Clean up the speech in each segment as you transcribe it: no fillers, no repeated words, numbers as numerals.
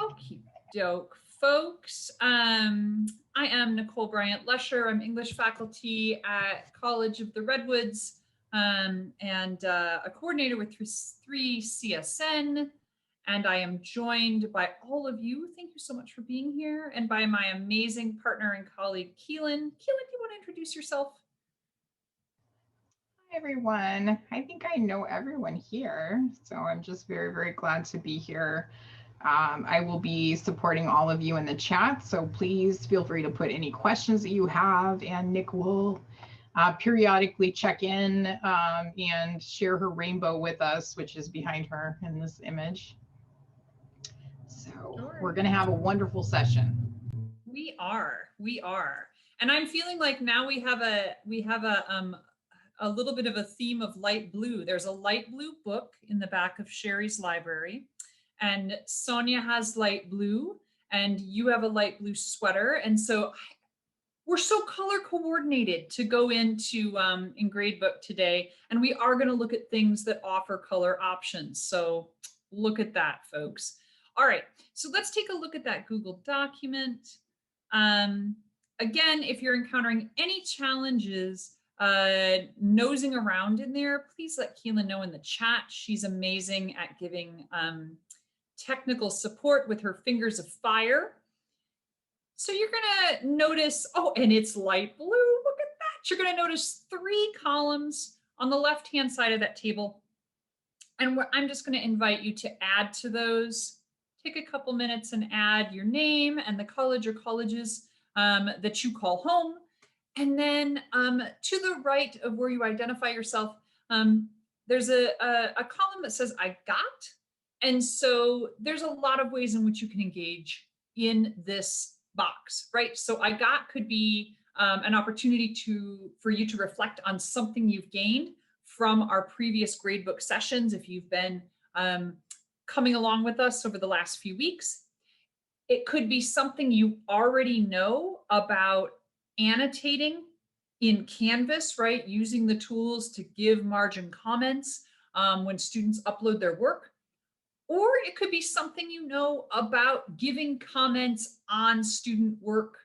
Okie doke, folks. I am Nicole Bryant Lesher. I'm English faculty at College of the Redwoods and a coordinator with 3CSN. And I am joined by all of you. Thank you so much for being here. And by my amazing partner and colleague, Keelan. Keelan, do you want to introduce yourself? Hi, everyone. I think I know everyone here, so I'm just very, very glad to be here. I will be supporting all of you in the chat, so please feel free to put any questions that you have, and Nick will periodically check in and share her rainbow with us, which is behind her in this image. So we're going to have a wonderful session. We are. And I'm feeling like now we have a little bit of a theme of light blue. There's a light blue book in the back of Sherry's library, and Sonia has light blue, and you have a light blue sweater. And so we're so color coordinated to go into in Gradebook today, and we are going to look at things that offer color options. So look at that, folks. All right, so let's take a look at that Google document. Again, if you're encountering any challenges nosing around in there, please let Keelan know in the chat. She's amazing at giving technical support with her fingers of fire. So you're gonna notice, oh, and it's light blue, look at that. You're gonna notice 3 columns on the left-hand side of that table. And I'm just gonna invite you to add to those. Take a couple minutes and add your name and the college or colleges that you call home. And then to the right of where you identify yourself, there's a column that says I got. And so there's a lot of ways in which you can engage in this box, right? So I got could be an opportunity for you to reflect on something you've gained from our previous gradebook sessions if you've been coming along with us over the last few weeks. It could be something you already know about annotating in Canvas, right? Using the tools to give margin comments when students upload their work. Or it could be something you know about giving comments on student work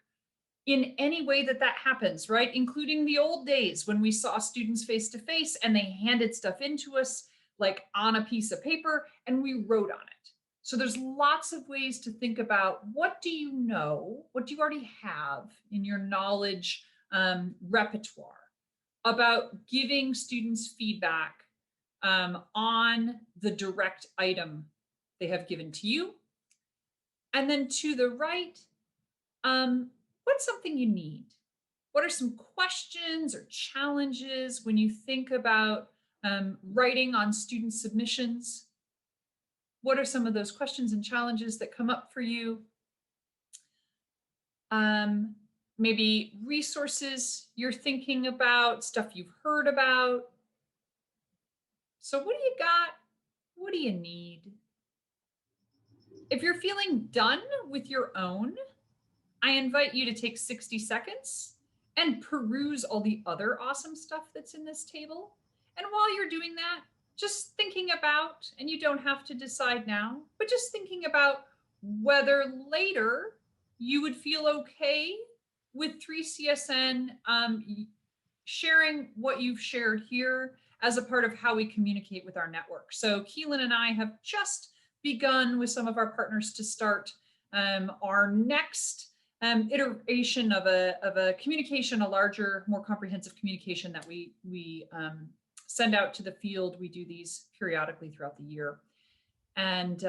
in any way that happens, right? Including the old days when we saw students face to face and they handed stuff into us like on a piece of paper and we wrote on it. So there's lots of ways to think about what do you know, what do you already have in your knowledge repertoire about giving students feedback on the direct item they have given to you. And then to the right, what's something you need? What are some questions or challenges when you think about writing on student submissions? What are some of those questions and challenges that come up for you? Maybe resources you're thinking about, stuff you've heard about. So what do you got? What do you need? If you're feeling done with your own, I invite you to take 60 seconds and peruse all the other awesome stuff that's in this table. And while you're doing that, just thinking about, and you don't have to decide now, but just thinking about whether later you would feel okay with 3CSN sharing what you've shared here as a part of how we communicate with our network. So Keelan and I have just begun with some of our partners to start our next iteration of a communication, a larger, more comprehensive communication that we send out to the field. We do these periodically throughout the year. And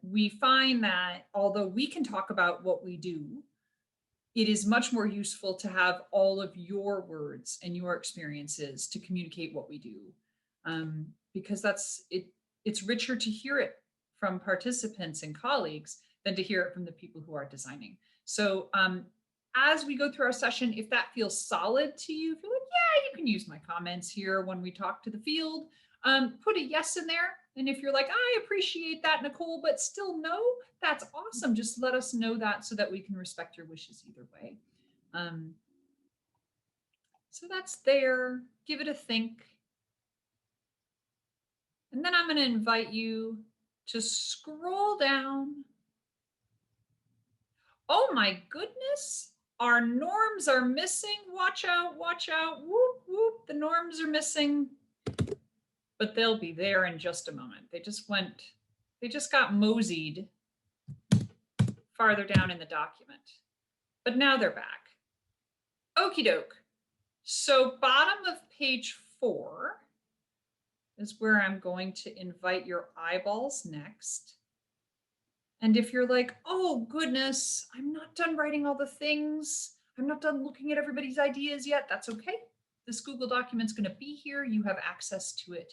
we find that although we can talk about what we do, it is much more useful to have all of your words and your experiences to communicate what we do, because it's richer to hear it from participants and colleagues than to hear it from the people who are designing. So as we go through our session, if that feels solid to you, if you're like, yeah, you can use my comments here when we talk to the field, put a yes in there. And if you're like, I appreciate that, Nicole, but still no, that's awesome. Just let us know that so that we can respect your wishes either way. So that's there. Give it a think. And then I'm going to invite you to scroll down Oh my goodness. Our norms are missing. Watch out, watch out. Whoop, whoop. The norms are missing, but they'll be there in just a moment. They just got moseyed farther down in the document, but now they're back. Okie doke. So bottom of page 4 is where I'm going to invite your eyeballs next. And if you're like, oh goodness, I'm not done writing all the things, I'm not done looking at everybody's ideas yet, that's okay. This Google document's going to be here. You have access to it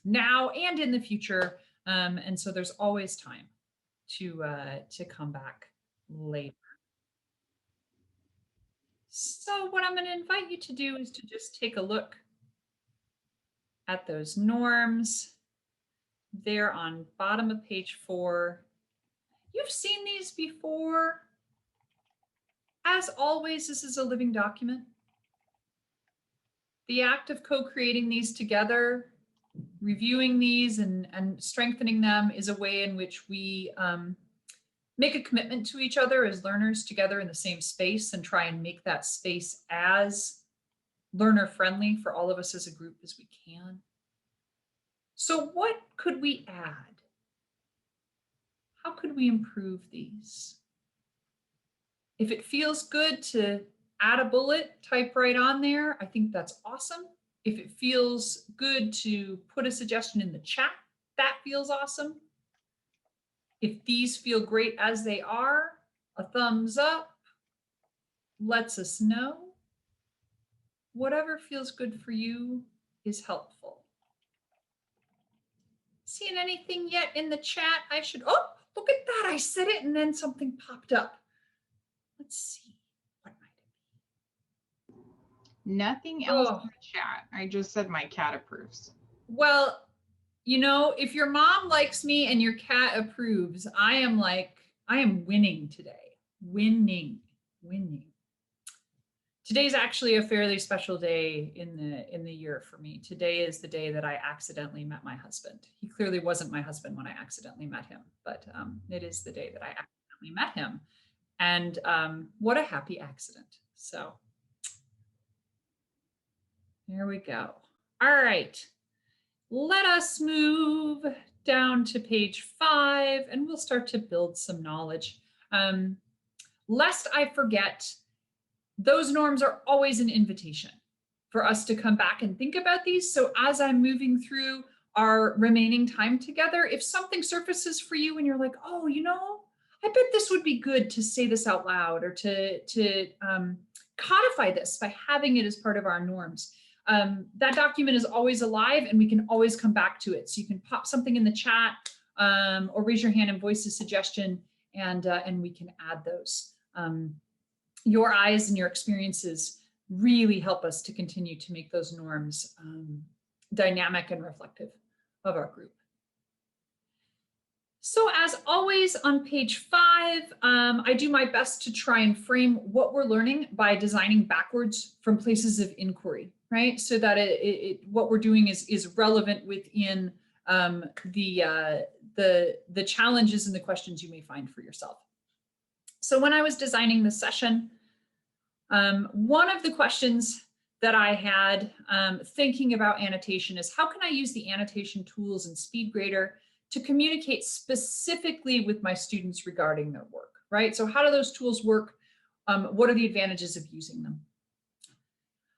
now and in the future. And so there's always time to come back later. So what I'm going to invite you to do is to just take a look at those norms there on bottom of page 4. You've seen these before. As always, this is a living document. The act of co-creating these together, reviewing these and strengthening them is a way in which we make a commitment to each other as learners together in the same space and try and make that space as learner friendly for all of us as a group as we can. So what could we add? How could we improve these? If it feels good to add a bullet, type right on there, I think that's awesome. If it feels good to put a suggestion in the chat, that feels awesome. If these feel great as they are, a thumbs up lets us know. Whatever feels good for you is helpful. Seeing anything yet in the chat? Oh, look at that. I said it and then something popped up. Let's see. What might it be? Nothing else in the chat. I just said my cat approves. Well, you know, if your mom likes me and your cat approves, I am winning today. Winning. Today's actually a fairly special day in the year for me. Today is the day that I accidentally met my husband. He clearly wasn't my husband when I accidentally met him, but it is the day that I accidentally met him. And what a happy accident. So there we go. All right. Let us move down to page 5 and we'll start to build some knowledge. Lest I forget, those norms are always an invitation for us to come back and think about these. So as I'm moving through our remaining time together, if something surfaces for you and you're like, oh, you know, I bet this would be good to say this out loud or to codify this by having it as part of our norms. That document is always alive and we can always come back to it. So you can pop something in the chat or raise your hand and voice a suggestion and we can add those. Your eyes and your experiences really help us to continue to make those norms dynamic and reflective of our group. So as always on page 5, I do my best to try and frame what we're learning by designing backwards from places of inquiry, right? So that what we're doing is relevant within the challenges and the questions you may find for yourself. So when I was designing this session, one of the questions that I had thinking about annotation is how can I use the annotation tools in SpeedGrader to communicate specifically with my students regarding their work, right? So how do those tools work? What are the advantages of using them?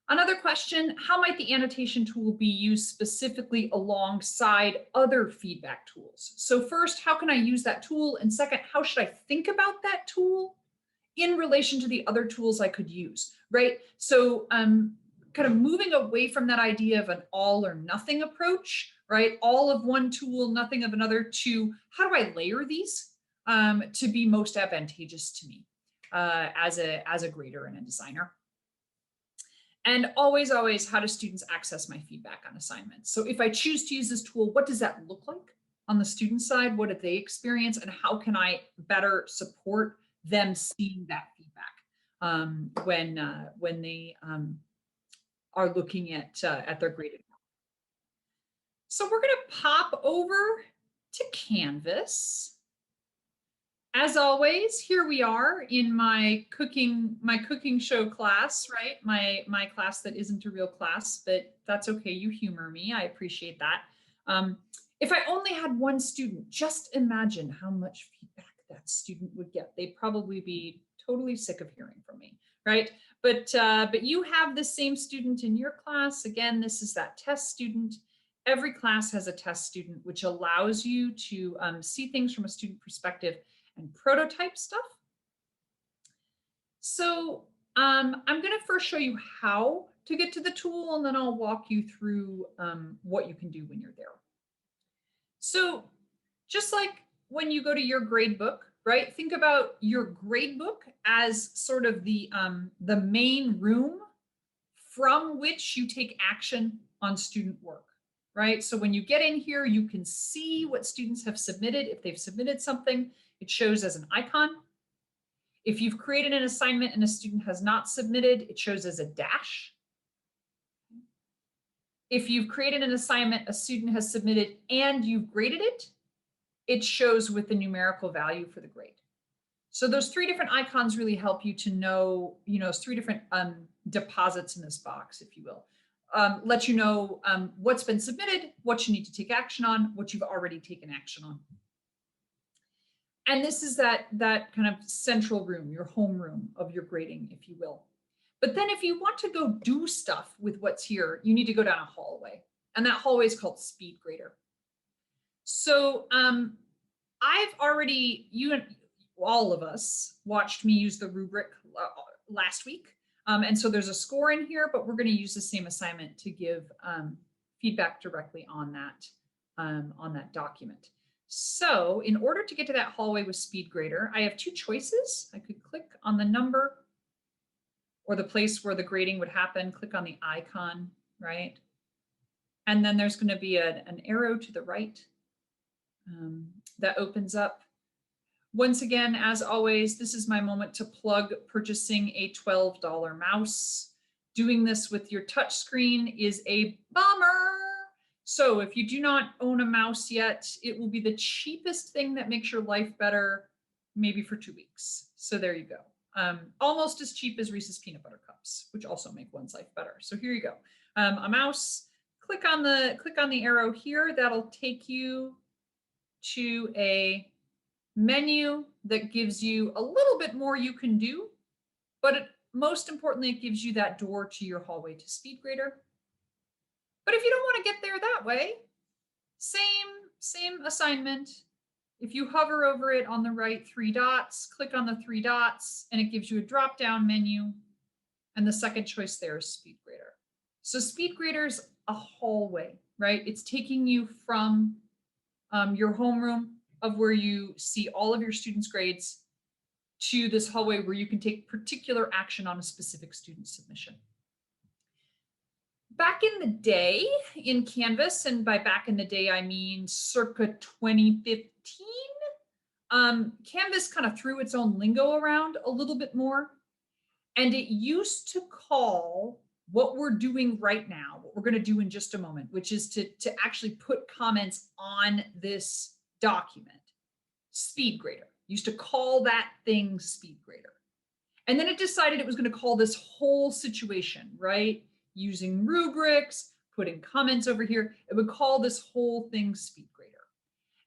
Another question, how might the annotation tool be used specifically alongside other feedback tools? So first, how can I use that tool? And second, how should I think about that tool in relation to the other tools I could use, right? So kind of moving away from that idea of an all or nothing approach, right? All of one tool, nothing of another, to how do I layer these to be most advantageous to me as a grader and a designer? And always, how do students access my feedback on assignments? So if I choose to use this tool, what does that look like on the student side? What do they experience? And how can I better support them seeing that feedback when they are looking at their graded work? So we're going to pop over to Canvas. As always, here we are in my cooking show class, right? My class that isn't a real class, but that's okay. You humor me. I appreciate that. If I only had one student, just imagine how much feedback that student would get. They'd probably be totally sick of hearing from me, right? But you have the same student in your class. Again, this is that test student. Every class has a test student, which allows you to see things from a student perspective and prototype stuff. So I'm going to first show you how to get to the tool, and then I'll walk you through what you can do when you're there. So just like when you go to your gradebook, right? Think about your gradebook as sort of the main room from which you take action on student work, right? So when you get in here, you can see what students have submitted. If they've submitted something, it shows as an icon. If you've created an assignment and a student has not submitted, it shows as a dash. If you've created an assignment, a student has submitted, and you've graded it, it shows with the numerical value for the grade. So those three different icons really help you to know, three different deposits in this box, if you will. Let you know what's been submitted, what you need to take action on, what you've already taken action on. And this is that kind of central room, your home room of your grading, if you will. But then if you want to go do stuff with what's here, you need to go down a hallway. And that hallway is called Speed Grader. So I've already, all of us watched me use the rubric last week. And so there's a score in here, but we're going to use the same assignment to give feedback directly on that document. So in order to get to that hallway with Speed Grader, I have two choices. I could click on the number or the place where the grading would happen, click on the icon, right? And then there's going to be an arrow to the right that opens up. Once again, as always, this is my moment to plug purchasing a $12 mouse. Doing this with your touch screen is a bummer. So if you do not own a mouse yet, it will be the cheapest thing that makes your life better, maybe for 2 weeks. So there you go. Almost as cheap as Reese's peanut butter cups, which also make one's life better. So here you go. A mouse, click on the arrow here. That'll take you to a menu that gives you a little bit more you can do, but most importantly, it gives you that door to your hallway to Speed Grader. But if you don't want to get there that way, same assignment. If you hover over it on the right 3 dots, click on the 3 dots, and it gives you a drop-down menu. And the second choice there is Speed Grader. So Speed Grader's a hallway, right? It's taking you from your homeroom of where you see all of your students' grades to this hallway where you can take particular action on a specific student submission. Back in the day in Canvas, and by back in the day, I mean circa 2015, Canvas kind of threw its own lingo around a little bit more. And it used to call what we're doing right now, what we're going to do in just a moment, which is to actually put comments on this document, Speed Grader. Used to call that thing Speed Grader. And then it decided it was going to call this whole situation, right? Using rubrics, putting comments over here, it would call this whole thing Speed Grader.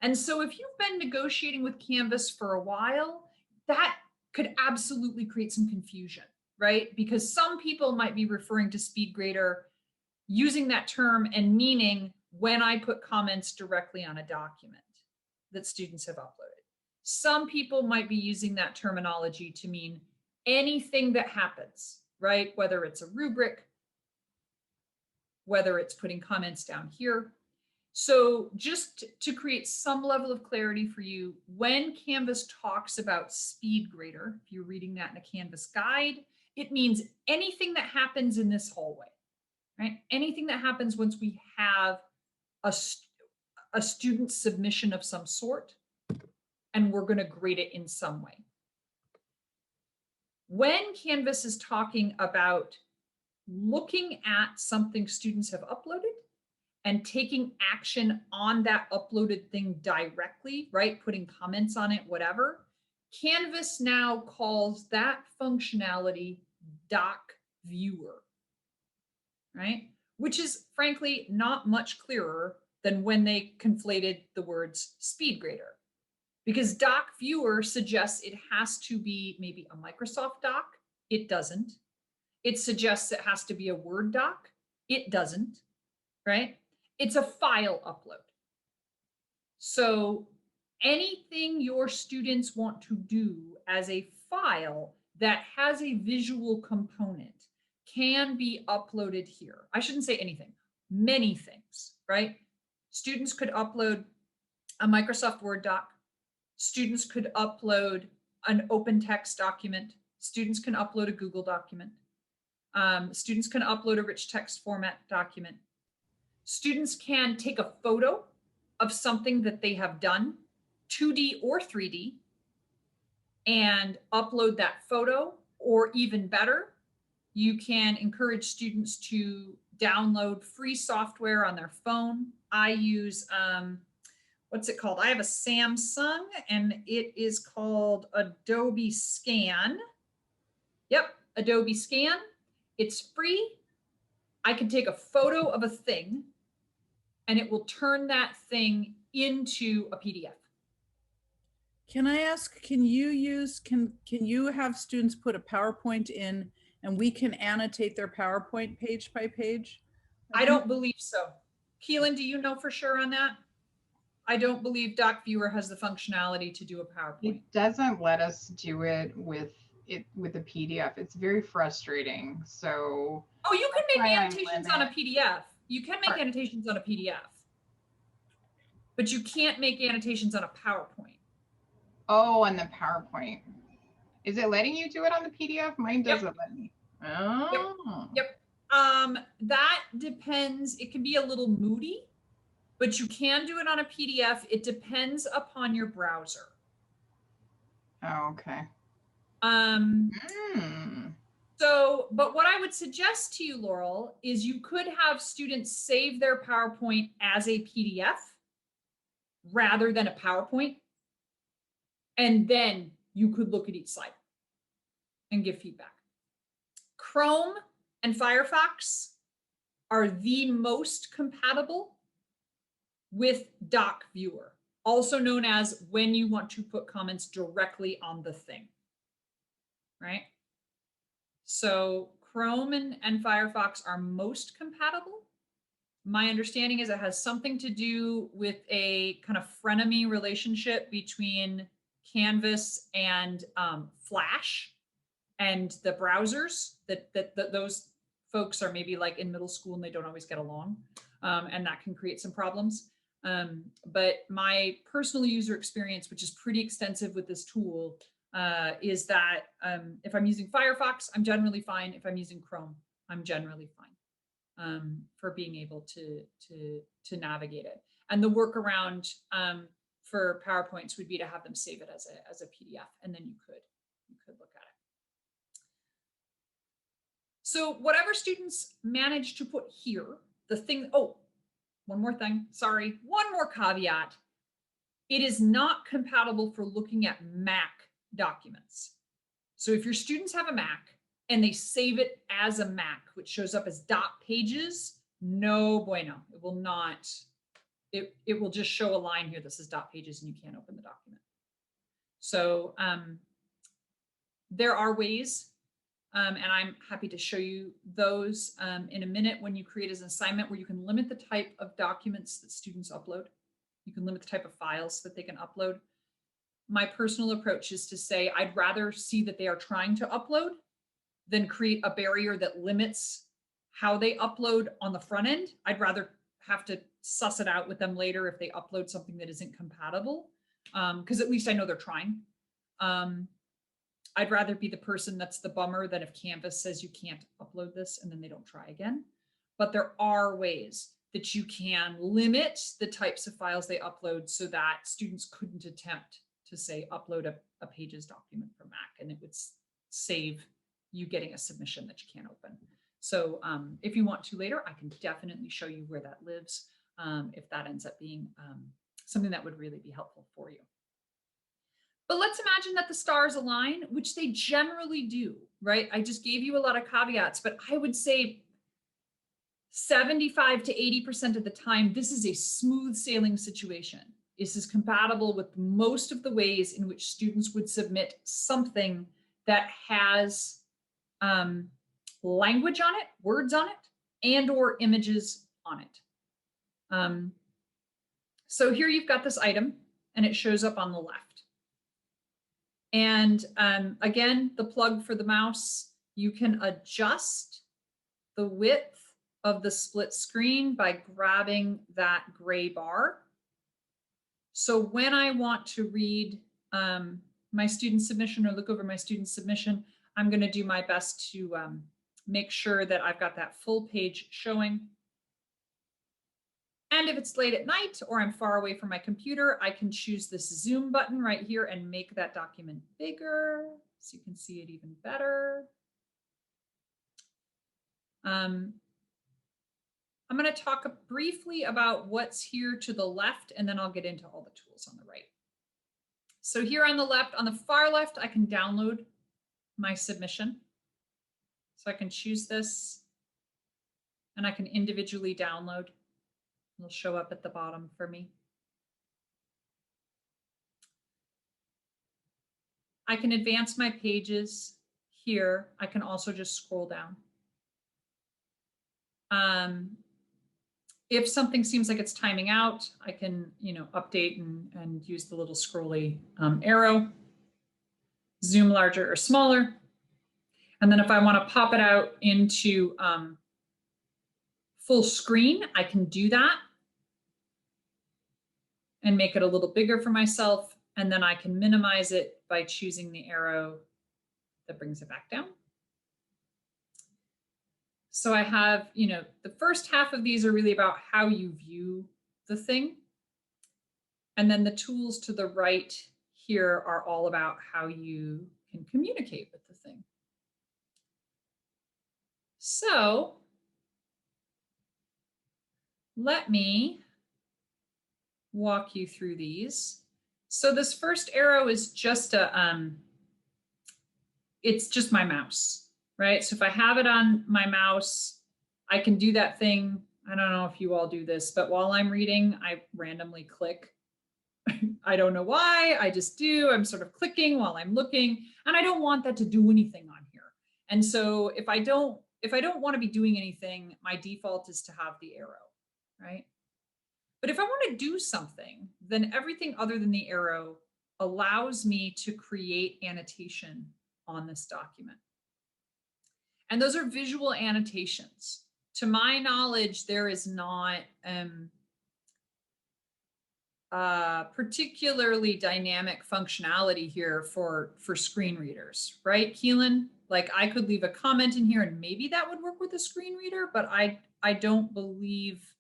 And so if you've been negotiating with Canvas for a while, that could absolutely create some confusion, right? Because some people might be referring to Speed Grader using that term and meaning when I put comments directly on a document that students have uploaded. Some people might be using that terminology to mean anything that happens, right? Whether it's a rubric, whether it's putting comments down here. So just to create some level of clarity for you, when Canvas talks about Speed Grader, if you're reading that in a Canvas guide, it means anything that happens in this hallway, right? Anything that happens once we have a student submission of some sort, and we're going to grade it in some way. When Canvas is talking about looking at something students have uploaded and taking action on that uploaded thing directly, right? Putting comments on it, whatever. Canvas now calls that functionality Doc Viewer, right? Which is frankly not much clearer than when they conflated the words SpeedGrader. Because Doc Viewer suggests it has to be maybe a Microsoft doc. It doesn't. It suggests it has to be a Word doc. It doesn't, right? It's a file upload. So anything your students want to do as a file that has a visual component can be uploaded here. I shouldn't say anything, many things, right? Students could upload a Microsoft Word doc. Students could upload an open text document. Students can upload a Google document. Students can upload a rich text format document. Students can take a photo of something that they have done, 2D or 3D, and upload that photo. Or even better, you can encourage students to download free software on their phone. I use, what's it called? I have a Samsung and it is called Adobe Scan. Yep, Adobe Scan. It's free. I can take a photo of a thing and it will turn that thing into a PDF. Can I ask, can you have students put a PowerPoint in and we can annotate their PowerPoint page by page? I don't believe so. Keelan, do you know for sure on that? I don't believe Doc Viewer has the functionality to do a PowerPoint. It doesn't let us do it with a PDF. It's very frustrating. So oh, you can make annotations on a PDF. You can make annotations on a PDF, but you can't make annotations on a PowerPoint. Oh, on the PowerPoint. Is it letting you do it on the PDF? Mine doesn't let me. Oh. Yep. That depends. It can be a little moody, but you can do it on a PDF. It depends upon your browser. Oh, okay. So, but what I would suggest to you, Laurel, is you could have students save their PowerPoint as a PDF rather than a PowerPoint. And then you could look at each slide and give feedback. Chrome and Firefox are the most compatible with Doc Viewer, also known as when you want to put comments directly on the thing, right? So Chrome and Firefox are most compatible. My understanding is it has something to do with a kind of frenemy relationship between Canvas and Flash and the browsers that those folks are maybe like in middle school and they don't always get along. And that can create some problems. But my personal user experience, which is pretty extensive with this tool, is that if I'm using Firefox, I'm generally fine. If I'm using Chrome, I'm generally fine for being able to navigate it. And the workaround for PowerPoints would be to have them save it as a PDF, and then you could look at it. So whatever students manage to put here, the thing, oh, one more thing, sorry, one more caveat. It is not compatible for looking at Mac documents. So if your students have a Mac and they save it as a Mac, which shows up as dot pages, no bueno, it will not, it will just show a line here that says dot pages and you can't open the document. So there are ways, and I'm happy to show you those in a minute when you create as an assignment where you can limit the type of documents that students upload. You can limit the type of files that they can upload. My personal approach is to say, I'd rather see that they are trying to upload than create a barrier that limits how they upload on the front end. I'd rather have to suss it out with them later if they upload something that isn't compatible, because at least I know they're trying. I'd rather be the person that's the bummer than if Canvas says you can't upload this and then they don't try again. But there are ways that you can limit the types of files they upload so that students couldn't attempt to say upload a Pages document from Mac, and it would save you getting a submission that you can't open. So if you want to later, I can definitely show you where that lives if that ends up being something that would really be helpful for you. But let's imagine that the stars align, which they generally do, right? I just gave you a lot of caveats, but I would say 75 to 80% of the time, this is a smooth sailing situation. This is compatible with most of the ways in which students would submit something that has language on it, words on it, and or images on it. So here you've got this item and it shows up on the left. And again, the plug for the mouse, you can adjust the width of the split screen by grabbing that gray bar. So when I want to read my student submission or look over my student submission, I'm going to do my best to make sure that I've got that full page showing. And if it's late at night or I'm far away from my computer, I can choose this zoom button right here and make that document bigger so you can see it even better. I'm going to talk briefly about what's here to the left, and then I'll get into all the tools on the right. So here on the left, on the far left, I can download my submission. So I can choose this and I can individually download. It'll show up at the bottom for me. I can advance my pages here. I can also just scroll down. If something seems like it's timing out, I can, update and use the little scrolly arrow, zoom larger or smaller. And then if I want to pop it out into full screen, I can do that and make it a little bigger for myself. And then I can minimize it by choosing the arrow that brings it back down. So I have, the first half of these are really about how you view the thing. And then the tools to the right here are all about how you can communicate with the thing. So let me walk you through these. So this first arrow is just it's just my mouse. Right? So if I have it on my mouse, I can do that thing. I don't know if you all do this, but while I'm reading, I randomly click. I don't know why, I just do. I'm sort of clicking while I'm looking, and I don't want that to do anything on here. And so if I don't want to be doing anything, my default is to have the arrow, right? But if I want to do something, then everything other than the arrow allows me to create annotation on this document. And those are visual annotations. To my knowledge, there is not particularly dynamic functionality here for screen readers, right, Keelan? Like I could leave a comment in here and maybe that would work with a screen reader, but I don't believe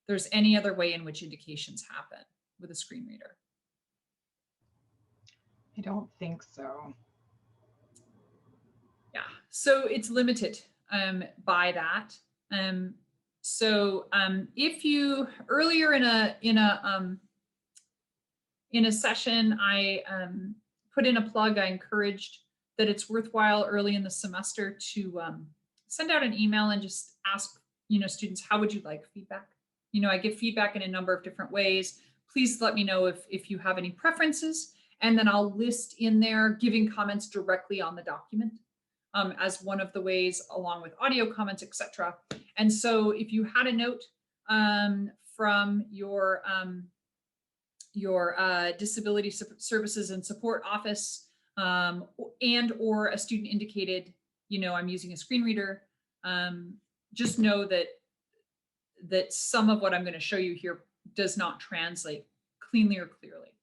there's any other way in which indications happen with a screen reader. I don't think so. Yeah, so it's limited by that. If you earlier in a session, I put in a plug. I encouraged that it's worthwhile early in the semester to send out an email and just ask students, how would you like feedback? I give feedback in a number of different ways. Please let me know if you have any preferences, and then I'll list in there giving comments directly on the document. As one of the ways, along with audio comments, etc. And so if you had a note from your disability services and support office and or a student indicated, I'm using a screen reader, just know that some of what I'm going to show you here does not translate cleanly or clearly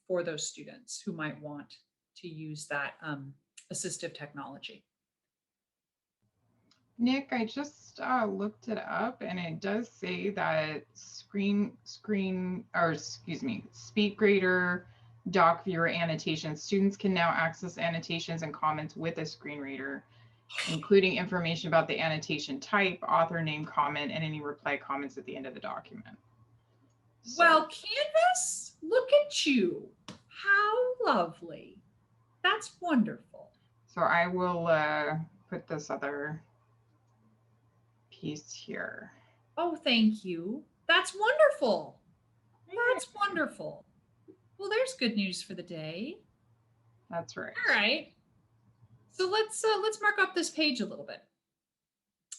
for those students who might want to use that assistive technology. Nick, I just looked it up and it does say that SpeakGrader doc viewer annotations. Students can now access annotations and comments with a screen reader, including information about the annotation type, author name, comment, and any reply comments at the end of the document. Well, Canvas, look at you. How lovely. That's wonderful. So I will put this other piece here. Oh, thank you. That's wonderful. That's wonderful. Well, there's good news for the day. That's right. All right. So let's mark up this page a little bit.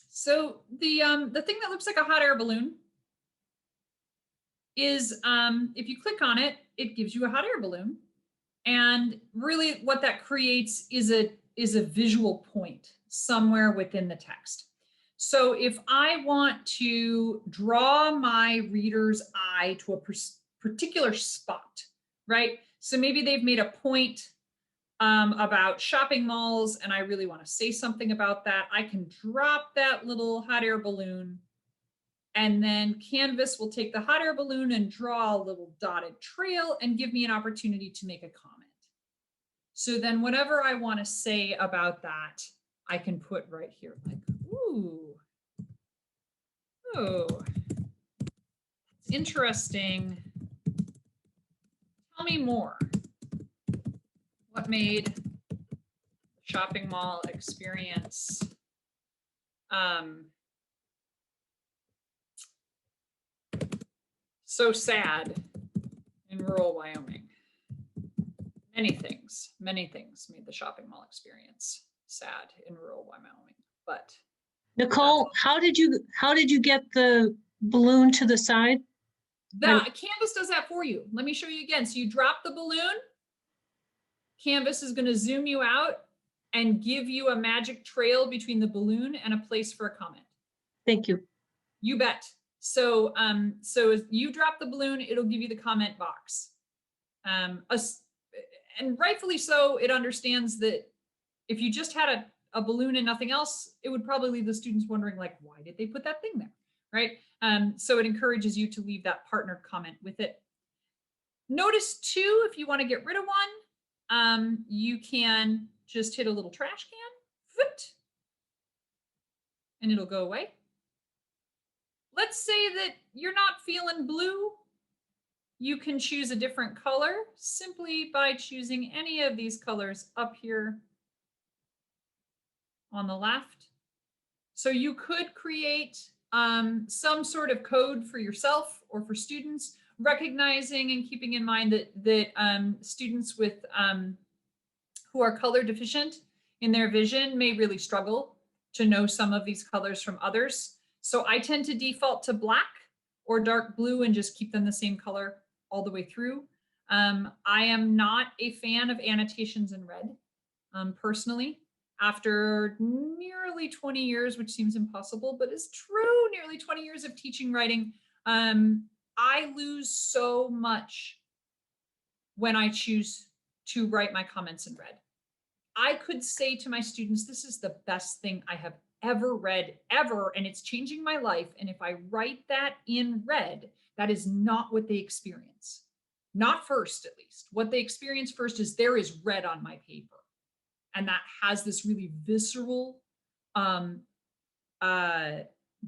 So the thing that looks like a hot air balloon is if you click on it, it gives you a hot air balloon. And really what that creates is a visual point somewhere within the text. So if I want to draw my reader's eye to a particular spot, right? So maybe they've made a point about shopping malls and I really want to say something about that. I can drop that little hot air balloon and then Canvas will take the hot air balloon and draw a little dotted trail and give me an opportunity to make a comment. So then whatever I want to say about that, I can put right here, like, ooh, oh, interesting. Tell me more. What made the shopping mall experience so sad in rural Wyoming? Many things made the shopping mall experience sad in rural Wyoming, but Nicole, how did you get the balloon to the side? Canvas does that for you. Let me show you again. So you drop the balloon, Canvas is going to zoom you out and give you a magic trail between the balloon and a place for a comment. Thank you. You bet. So so as you drop the balloon, it'll give you the comment box. And rightfully so, it understands that if you just had a balloon and nothing else, it would probably leave the students wondering, like, why did they put that thing there, right? So it encourages you to leave that partnered comment with it. Notice too, if you want to get rid of one, you can just hit a little trash can, and it'll go away. Let's say that you're not feeling blue. You can choose a different color simply by choosing any of these colors up here on the left. So you could create some sort of code for yourself or for students, recognizing and keeping in mind that students with who are color deficient in their vision may really struggle to know some of these colors from others. So I tend to default to black or dark blue and just keep them the same color all the way through. I am not a fan of annotations in red, personally. After nearly 20 years, which seems impossible, but is true, nearly 20 years of teaching writing, I lose so much when I choose to write my comments in red. I could say to my students, this is the best thing I have ever read, ever, and it's changing my life. And if I write that in red, that is not what they experience. Not first, at least. What they experience first is there is red on my paper. And that has this really visceral,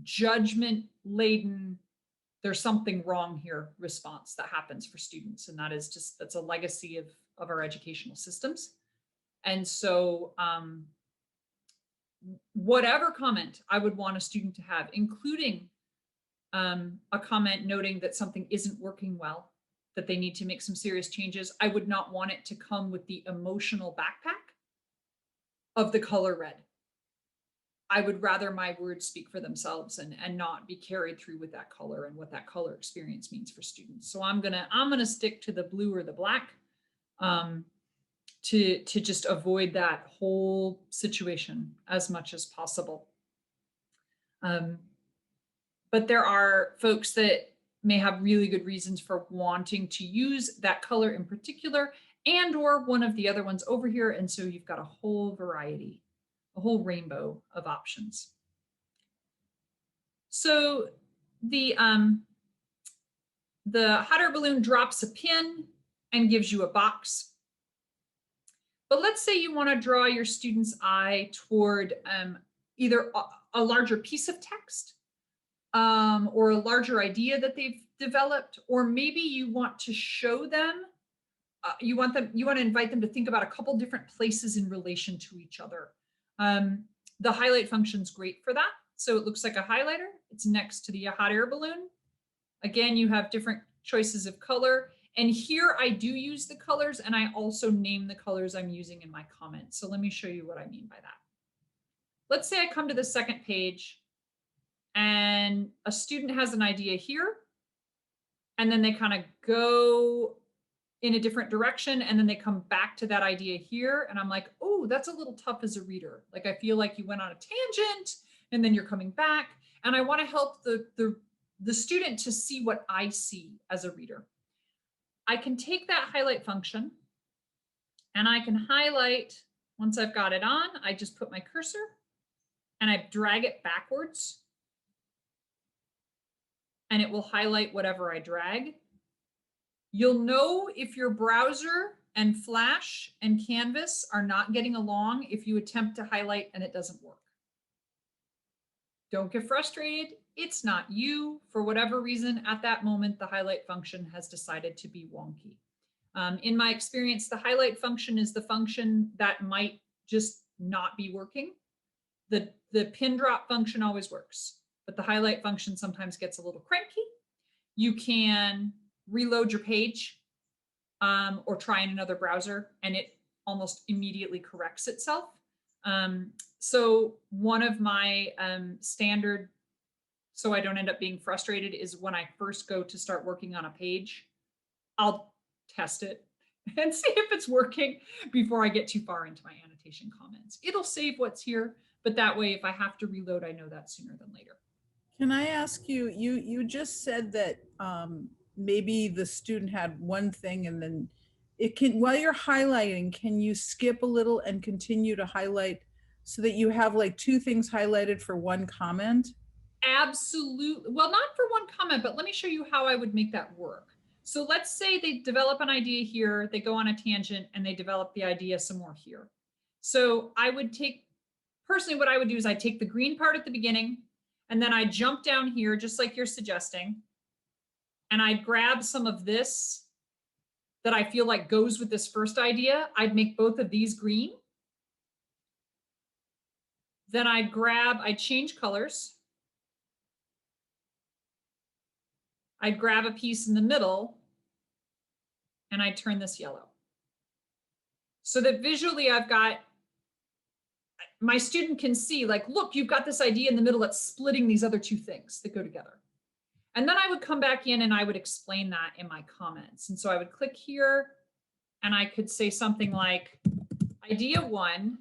judgment-laden, there's something wrong here response that happens for students. And that is just, that's a legacy of our educational systems. And so whatever comment I would want a student to have, including a comment noting that something isn't working well, that they need to make some serious changes, I would not want it to come with the emotional backpack of the color red. I would rather my words speak for themselves and not be carried through with that color and what that color experience means for students. So I'm gonna stick to the blue or the black to just avoid that whole situation as much as possible. But there are folks that may have really good reasons for wanting to use that color in particular and or one of the other ones over here. And so you've got a whole variety, a whole rainbow of options. So the hot air balloon drops a pin and gives you a box. But let's say you want to draw your student's eye toward either a larger piece of text or a larger idea that they've developed, or maybe you want to show them you want to invite them to think about a couple different places in relation to each other. The highlight function's great for that. So it looks like a highlighter. It's next to the hot air balloon. Again, you have different choices of color. And here I do use the colors, and I also name the colors I'm using in my comments. So let me show you what I mean by that. Let's say I come to the second page and a student has an idea here, and then they kind of go in a different direction, and then they come back to that idea here, and I'm like, oh, that's a little tough as a reader. Like, I feel like you went on a tangent and then you're coming back, and I want to help the student to see what I see as a reader. I can take that highlight function and I can highlight. Once I've got it on, I just put my cursor and I drag it backwards, and it will highlight whatever I drag. You'll know if your browser and Flash and Canvas are not getting along if you attempt to highlight and it doesn't work. Don't get frustrated. It's not you. For whatever reason, at that moment, the highlight function has decided to be wonky. In my experience, the highlight function is the function that might just not be working. The pin drop function always works, but the highlight function sometimes gets a little cranky. You can reload your page or try in another browser, and it almost immediately corrects itself. So one of my standard, so I don't end up being frustrated, is when I first go to start working on a page, I'll test it and see if it's working before I get too far into my annotation comments. It'll save what's here, but that way, if I have to reload, I know that sooner than later. Can I ask you, you just said that maybe the student had one thing and then it can, while you're highlighting, can you skip a little and continue to highlight so that you have like two things highlighted for one comment? Absolutely. Well, not for one comment, but let me show you how I would make that work. So let's say they develop an idea here, they go on a tangent, and they develop the idea some more here. So I would take, personally, what I would do is I take the green part at the beginning, and then I jump down here, just like you're suggesting, and I'd grab some of this that I feel like goes with this first idea. I'd make both of these green. Then I'd change colors. I'd grab a piece in the middle and I'd turn this yellow. So that visually I've got, my student can see like, look, you've got this idea in the middle that's splitting these other two things that go together. And then I would come back in and I would explain that in my comments. And so I would click here and I could say something like, idea one,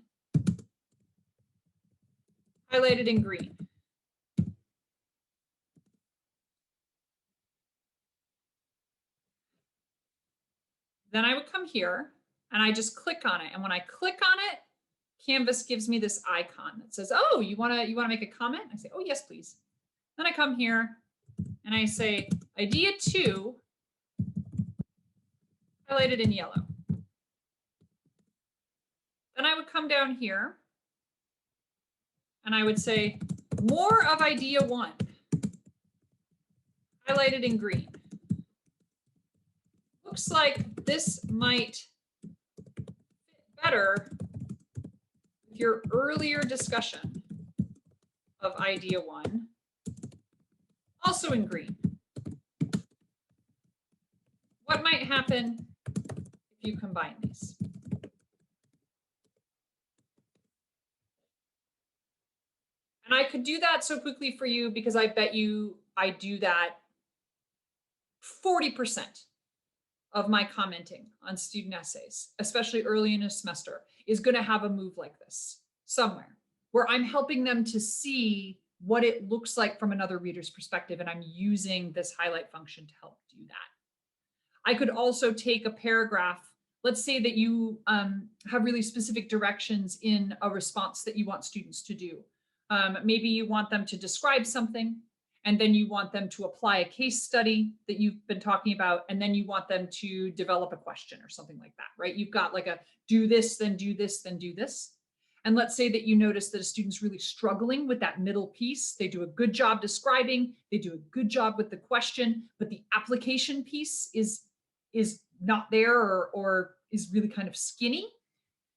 highlighted in green. Then I would come here and I just click on it. And when I click on it, Canvas gives me this icon that says, oh, you wanna make a comment? I say, oh, yes, please. Then I come here and I say, idea two, highlighted in yellow. Then I would come down here and I would say, more of idea one, highlighted in green. Looks like this might fit better with your earlier discussion of idea one, also in green. What might happen if you combine these? And I could do that so quickly for you because I bet you I do that 40% of my commenting on student essays, especially early in a semester, is going to have a move like this somewhere where I'm helping them to see what it looks like from another reader's perspective. And I'm using this highlight function to help do that. I could also take a paragraph. Let's say that you have really specific directions in a response that you want students to do. Maybe you want them to describe something, and then you want them to apply a case study that you've been talking about, and then you want them to develop a question or something like that, right? You've got like a do this, then do this, then do this. And let's say that you notice that a student's really struggling with that middle piece. They do a good job describing, they do a good job with the question, but the application piece is not there or is really kind of skinny,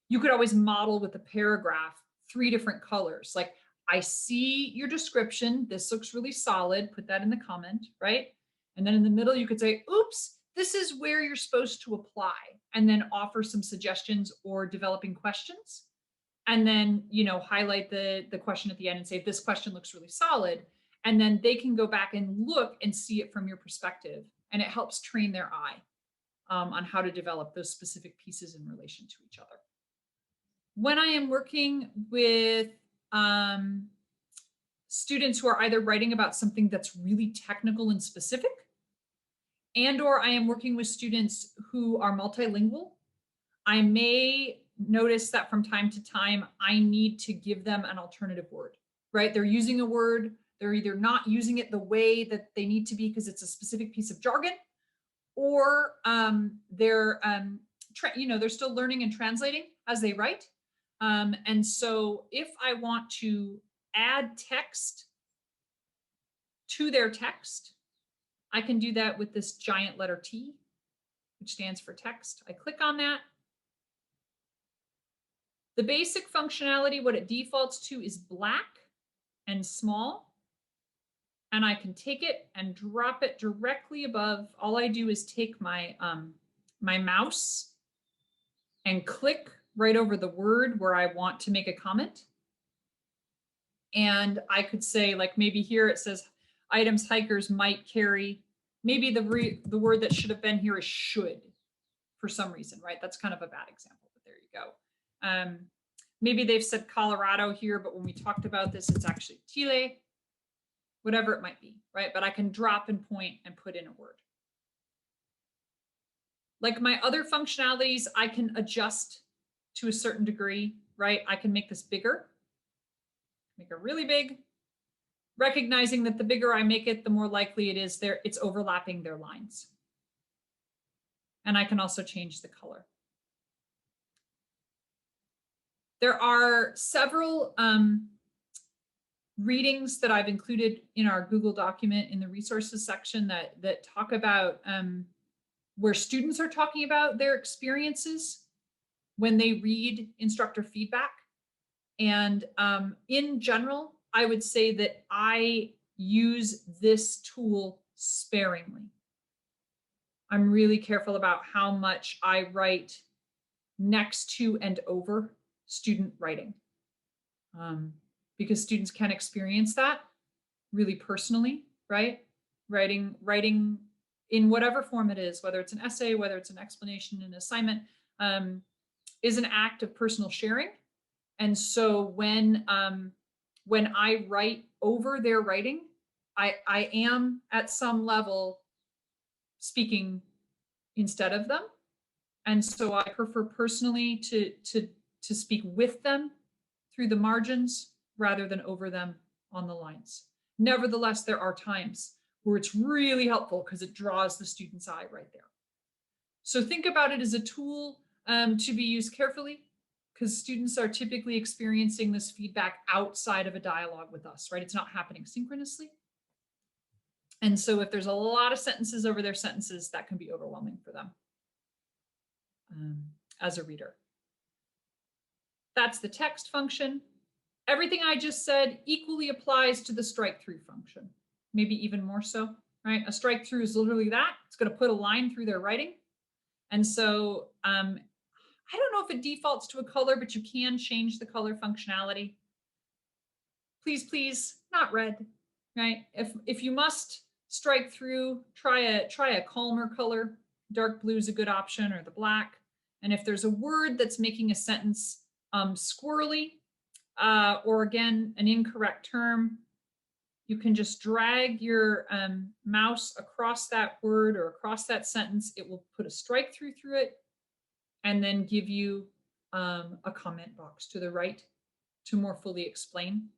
you could always model with a paragraph 3 different colors. Like, I see your description. This looks really solid. Put that in the comment, right? And then in the middle, you could say, oops, this is where you're supposed to apply, and then offer some suggestions or developing questions. And then, you know, highlight the question at the end and say, this question looks really solid. And then they can go back and look and see it from your perspective. And it helps train their eye on how to develop those specific pieces in relation to each other. When I am working with students who are either writing about something that's really technical and specific, and or I am working with students who are multilingual, I may notice that from time to time, I need to give them an alternative word, right? They're using a word, they're either not using it the way that they need to be because it's a specific piece of jargon, or they're still learning and translating as they write. And so if I want to add text to their text, I can do that with this giant letter T, which stands for text. I click on that. The basic functionality, what it defaults to is black and small. And I can take it and drop it directly above. All I do is take my, my mouse and click right over the word where I want to make a comment. And I could say, like, maybe here it says items hikers might carry. Maybe the word that should have been here is should for some reason, right? That's kind of a bad example, but there you go. Maybe they've said Colorado here, but when we talked about this, it's actually Chile, whatever it might be, right? But I can drop and point and put in a word. Like my other functionalities, I can adjust to a certain degree, right? I can make this bigger, make it really big, recognizing that the bigger I make it, the more likely it is it's overlapping their lines. And I can also change the color. There are several readings that I've included in our Google document in the resources section that talk about where students are talking about their experiences when they read instructor feedback. And in general, I would say that I use this tool sparingly. I'm really careful about how much I write next to and over student writing, because students can experience that really personally, right? Writing in whatever form it is, whether it's an essay, whether it's an explanation, an assignment, is an act of personal sharing. And so when I write over their writing, I am at some level speaking instead of them. And so I prefer personally to speak with them through the margins rather than over them on the lines. Nevertheless, there are times where it's really helpful because it draws the student's eye right there. So think about it as a tool to be used carefully, because students are typically experiencing this feedback outside of a dialogue with us, right? It's not happening synchronously. And so if there's a lot of sentences over their sentences, that can be overwhelming for them as a reader. That's the text function. Everything I just said equally applies to the strike through function, maybe even more so, right? A strike through is literally that. It's going to put a line through their writing. And so I don't know if it defaults to a color, but you can change the color functionality. Please, not red, right? If you must strike through, try a calmer color. Dark blue is a good option, or the black. And if there's a word that's making a sentence squirrely, or again, an incorrect term, you can just drag your mouse across that word or across that sentence. It will put a strike through it and then give you a comment box to the right to more fully explain.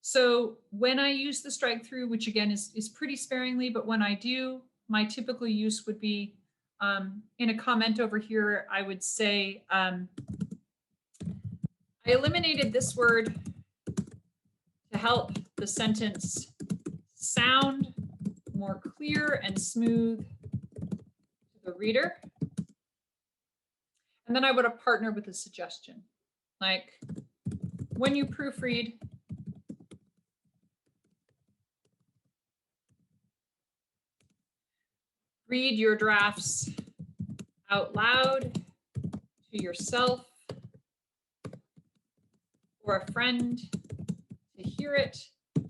So when I use the strike through, which again is pretty sparingly, but when I do, my typical use would be in a comment over here, I would say, I eliminated this word to help the sentence sound more clear and smooth to the reader. And then I would have partnered with a suggestion, like when you proofread, read your drafts out loud to yourself or a friend to hear it. This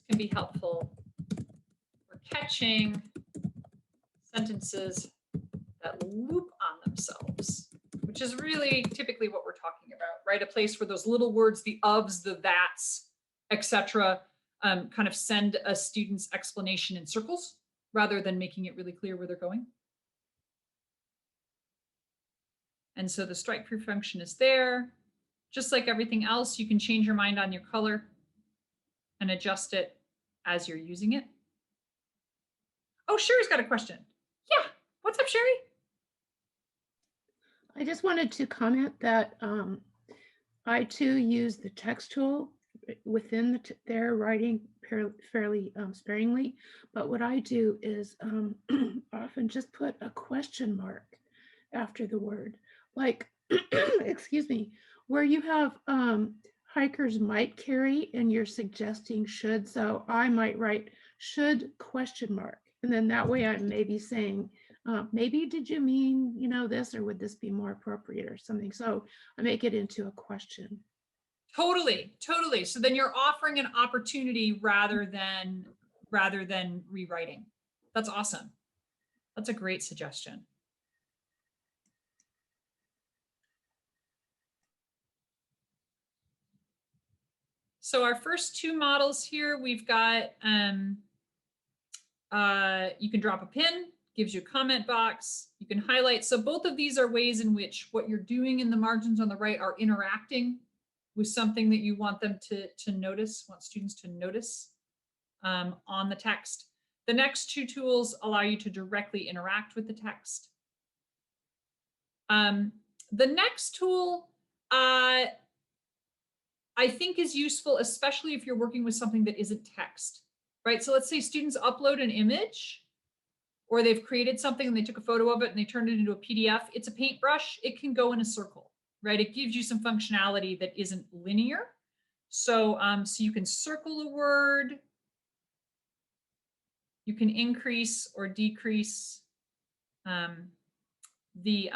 can be helpful for catching sentences that loop on themselves, which is really typically what we're talking about, right? A place where those little words, the ofs, the that's, etc., kind of send a student's explanation in circles rather than making it really clear where they're going. And so the strike through function is there. Just like everything else, you can change your mind on your color and adjust it as you're using it. Oh, Sherry's got a question. Yeah, what's up, Sherry? I just wanted to comment that I too use the text tool within their writing fairly sparingly, but what I do is often just put a question mark after the word, like, excuse me, where you have hikers might carry and you're suggesting should, so I might write should question mark, and then that way I'm maybe saying, maybe did you mean, you know, this, or would this be more appropriate or something? So I make it into a question. Totally, totally. So then you're offering an opportunity rather than rewriting. That's awesome. That's a great suggestion. So our first two models here, we've got, you can drop a pin, gives you a comment box, you can highlight. So both of these are ways in which what you're doing in the margins on the right are interacting with something that you want them to notice, want students to notice on the text. The next two tools allow you to directly interact with the text. The next tool, I think is useful, especially if you're working with something that isn't text, right? So let's say students upload an image or they've created something and they took a photo of it and they turned it into a PDF. It's a paintbrush. It can go in a circle, right? It gives you some functionality that isn't linear. So, so you can circle a word. You can increase or decrease the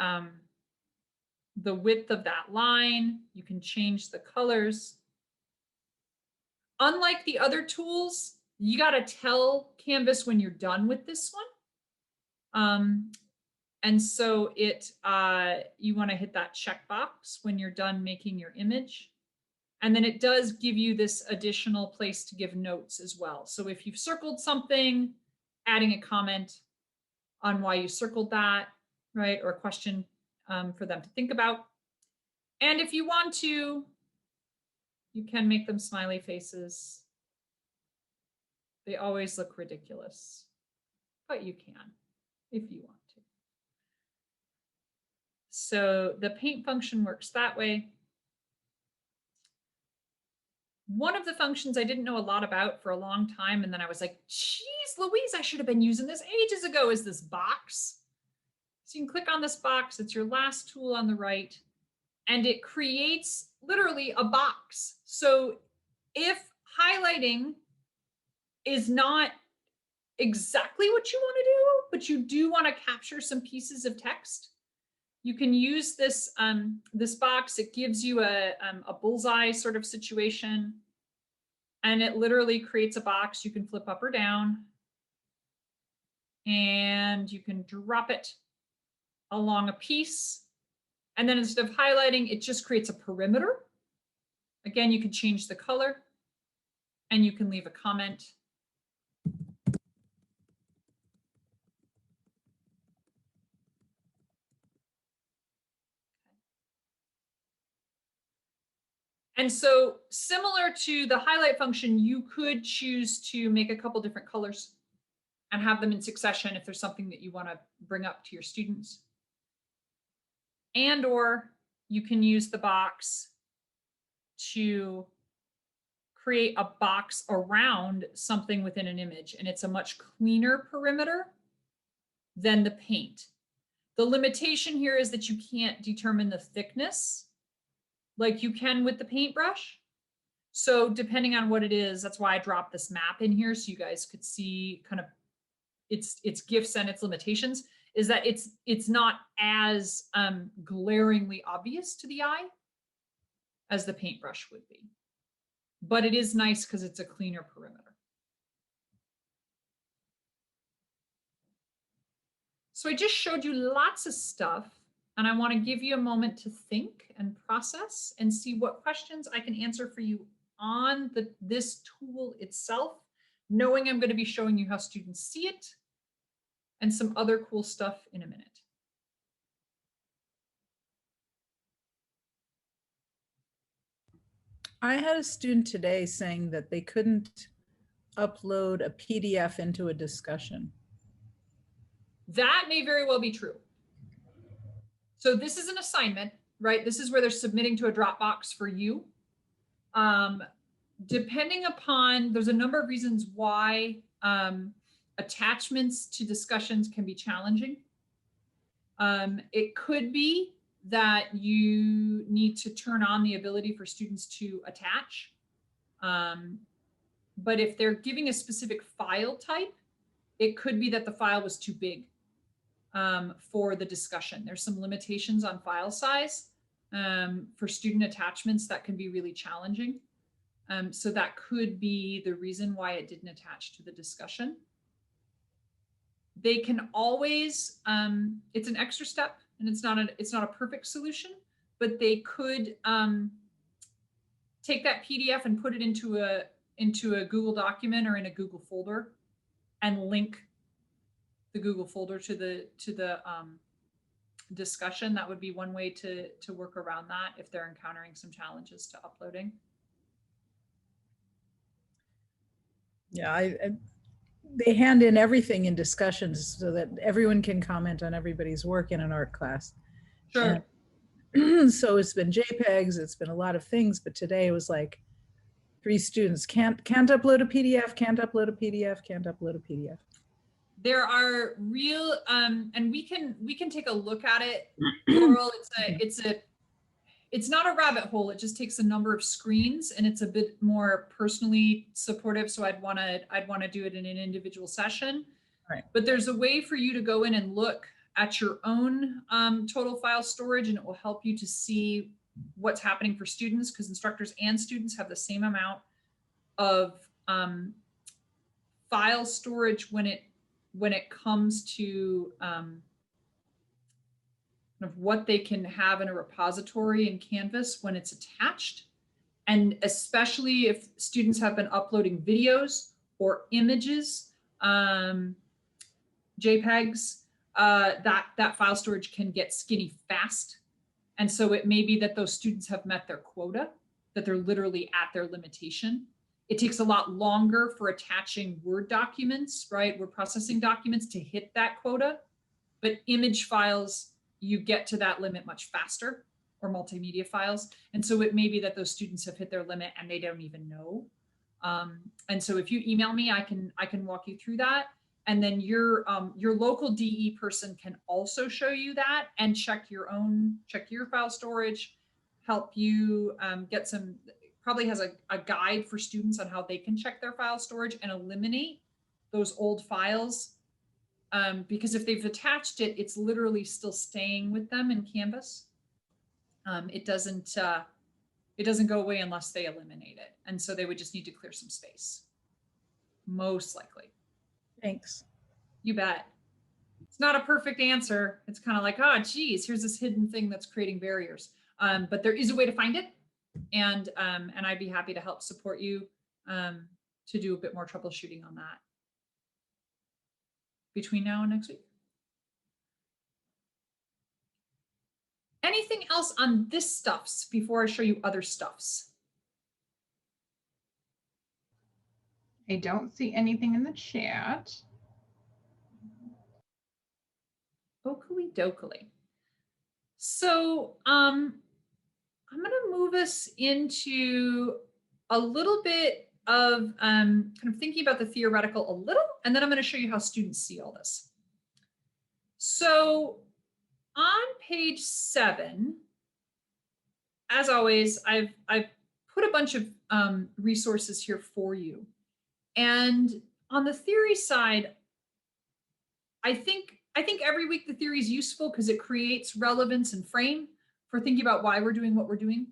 width of that line. You can change the colors. Unlike the other tools, you got to tell Canvas when you're done with this one. And so you want to hit that checkbox when you're done making your image. And then it does give you this additional place to give notes as well. So if you've circled something, adding a comment on why you circled that, right? Or a question for them to think about. And if you want to, you can make them smiley faces. They always look ridiculous, but you can if you want to. So the paint function works that way. One of the functions I didn't know a lot about for a long time, and then I was like, geez, Louise, I should have been using this ages ago, is this box. So you can click on this box. It's your last tool on the right, and it creates literally a box. So if highlighting is not exactly what you want to do, but you do want to capture some pieces of text, you can use this, this box. It gives you a bullseye sort of situation, and it literally creates a box. You can flip up or down, and you can drop it along a piece. And then instead of highlighting, it just creates a perimeter. Again, you can change the color, and you can leave a comment. And so similar to the highlight function, you could choose to make a couple different colors and have them in succession if there's something that you want to bring up to your students. And or you can use the box to create a box around something within an image, and it's a much cleaner perimeter than the paint. The limitation here is that you can't determine the thickness like you can with the paintbrush. So depending on what it is, that's why I dropped this map in here so you guys could see kind of its gifts and its limitations, is that it's not as glaringly obvious to the eye as the paintbrush would be. But it is nice because it's a cleaner perimeter. So I just showed you lots of stuff, and I want to give you a moment to think and process and see what questions I can answer for you on this tool itself, knowing I'm going to be showing you how students see it and some other cool stuff in a minute. I had a student today saying that they couldn't upload a PDF into a discussion. That may very well be true. So this is an assignment, right? This is where they're submitting to a Dropbox for you. Depending upon, there's a number of reasons why attachments to discussions can be challenging. It could be that you need to turn on the ability for students to attach. But if they're giving a specific file type, it could be that the file was too big for the discussion. There's some limitations on file size for student attachments that can be really challenging. So that could be the reason why it didn't attach to the discussion. They can always, it's an extra step, and it's not a perfect solution, but they could take that PDF and put it into a Google document or in a Google folder and link the Google folder to the discussion. That would be one way to work around that if they're encountering some challenges to uploading. Yeah, they hand in everything in discussions so that everyone can comment on everybody's work in an art class. Sure. And so it's been JPEGs, it's been a lot of things, but today it was like 3 students can't upload a PDF, can't upload a PDF, can't upload a PDF. There are real, and we can take a look at it. Laurel, it's not a rabbit hole. It just takes a number of screens, and it's a bit more personally supportive. So I'd want to do it in an individual session. Right. But there's a way for you to go in and look at your own total file storage, and it will help you to see what's happening for students, because instructors and students have the same amount of file storage when it comes to of what they can have in a repository in Canvas when it's attached. And especially if students have been uploading videos or images, JPEGs, that file storage can get skinny fast. And so it may be that those students have met their quota, that they're literally at their limitation. It takes a lot longer for attaching Word documents, right? Word processing documents to hit that quota, but image files, you get to that limit much faster, or multimedia files. And so it may be that those students have hit their limit and they don't even know. And so if you email me, I can walk you through that. And then your local DE person can also show you that and check your file storage, help you get some, probably has a guide for students on how they can check their file storage and eliminate those old files. Because if they've attached it, it's literally still staying with them in Canvas. It doesn't go away unless they eliminate it. And so they would just need to clear some space, most likely. Thanks. You bet. It's not a perfect answer. It's kind of like, oh, geez, here's this hidden thing that's creating barriers. But there is a way to find it. And I'd be happy to help support you to do a bit more troubleshooting on that between now and next week. Anything else on this stuffs before I show you other stuffs? I don't see anything in the chat. Okily dokily. So I'm going to move us into a little bit of kind of thinking about the theoretical a little, and then I'm going to show you how students see all this. So on page 7, as always, I've put a bunch of resources here for you. And on the theory side, I think every week the theory is useful because it creates relevance and frame for thinking about why we're doing what we're doing.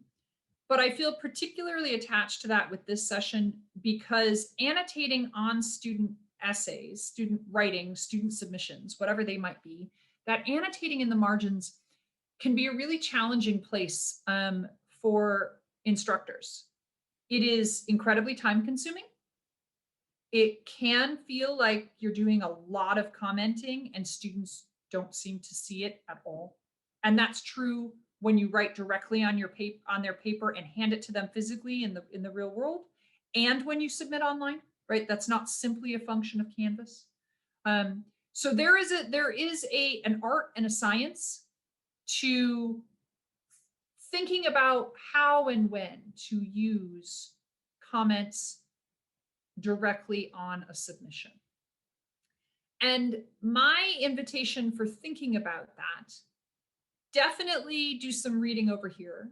But I feel particularly attached to that with this session because annotating on student essays, student writing, student submissions, whatever they might be, that annotating in the margins can be a really challenging place for instructors. It is incredibly time consuming. It can feel like you're doing a lot of commenting and students don't seem to see it at all. And that's true when you write directly on your on their paper and hand it to them physically in the real world, and when you submit online, right? That's not simply a function of Canvas. So there is an art and a science to thinking about how and when to use comments directly on a submission. And my invitation for thinking about that, definitely do some reading over here.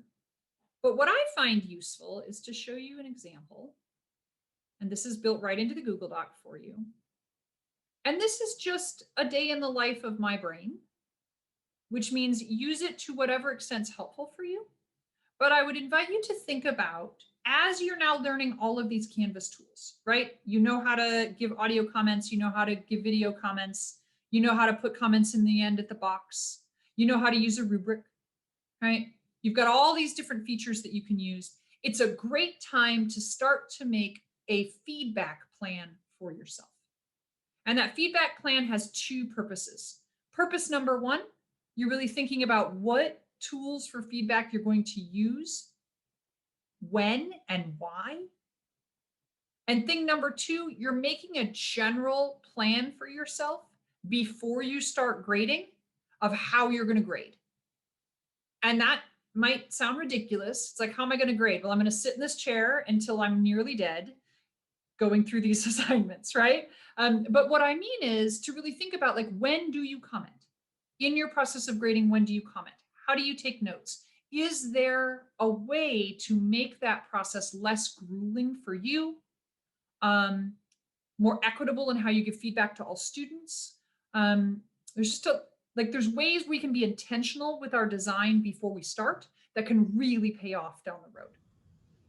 But what I find useful is to show you an example. And this is built right into the Google Doc for you. And this is just a day in the life of my brain, which means use it to whatever extent's helpful for you. But I would invite you to think about, as you're now learning all of these Canvas tools, right? You know how to give audio comments, you know how to give video comments, you know how to put comments in the end at the box, you know how to use a rubric, right? You've got all these different features that you can use. It's a great time to start to make a feedback plan for yourself. And that feedback plan has 2 purposes. Purpose number 1, you're really thinking about what tools for feedback you're going to use, when and why. And thing number 2, you're making a general plan for yourself before you start grading of how you're going to grade. And that might sound ridiculous. It's like, how am I going to grade? Well, I'm going to sit in this chair until I'm nearly dead going through these assignments, right? But what I mean is to really think about, like, when do you comment? In your process of grading, when do you comment? How do you take notes? Is there a way to make that process less grueling for you, more equitable in how you give feedback to all students? There's just there's ways we can be intentional with our design before we start that can really pay off down the road.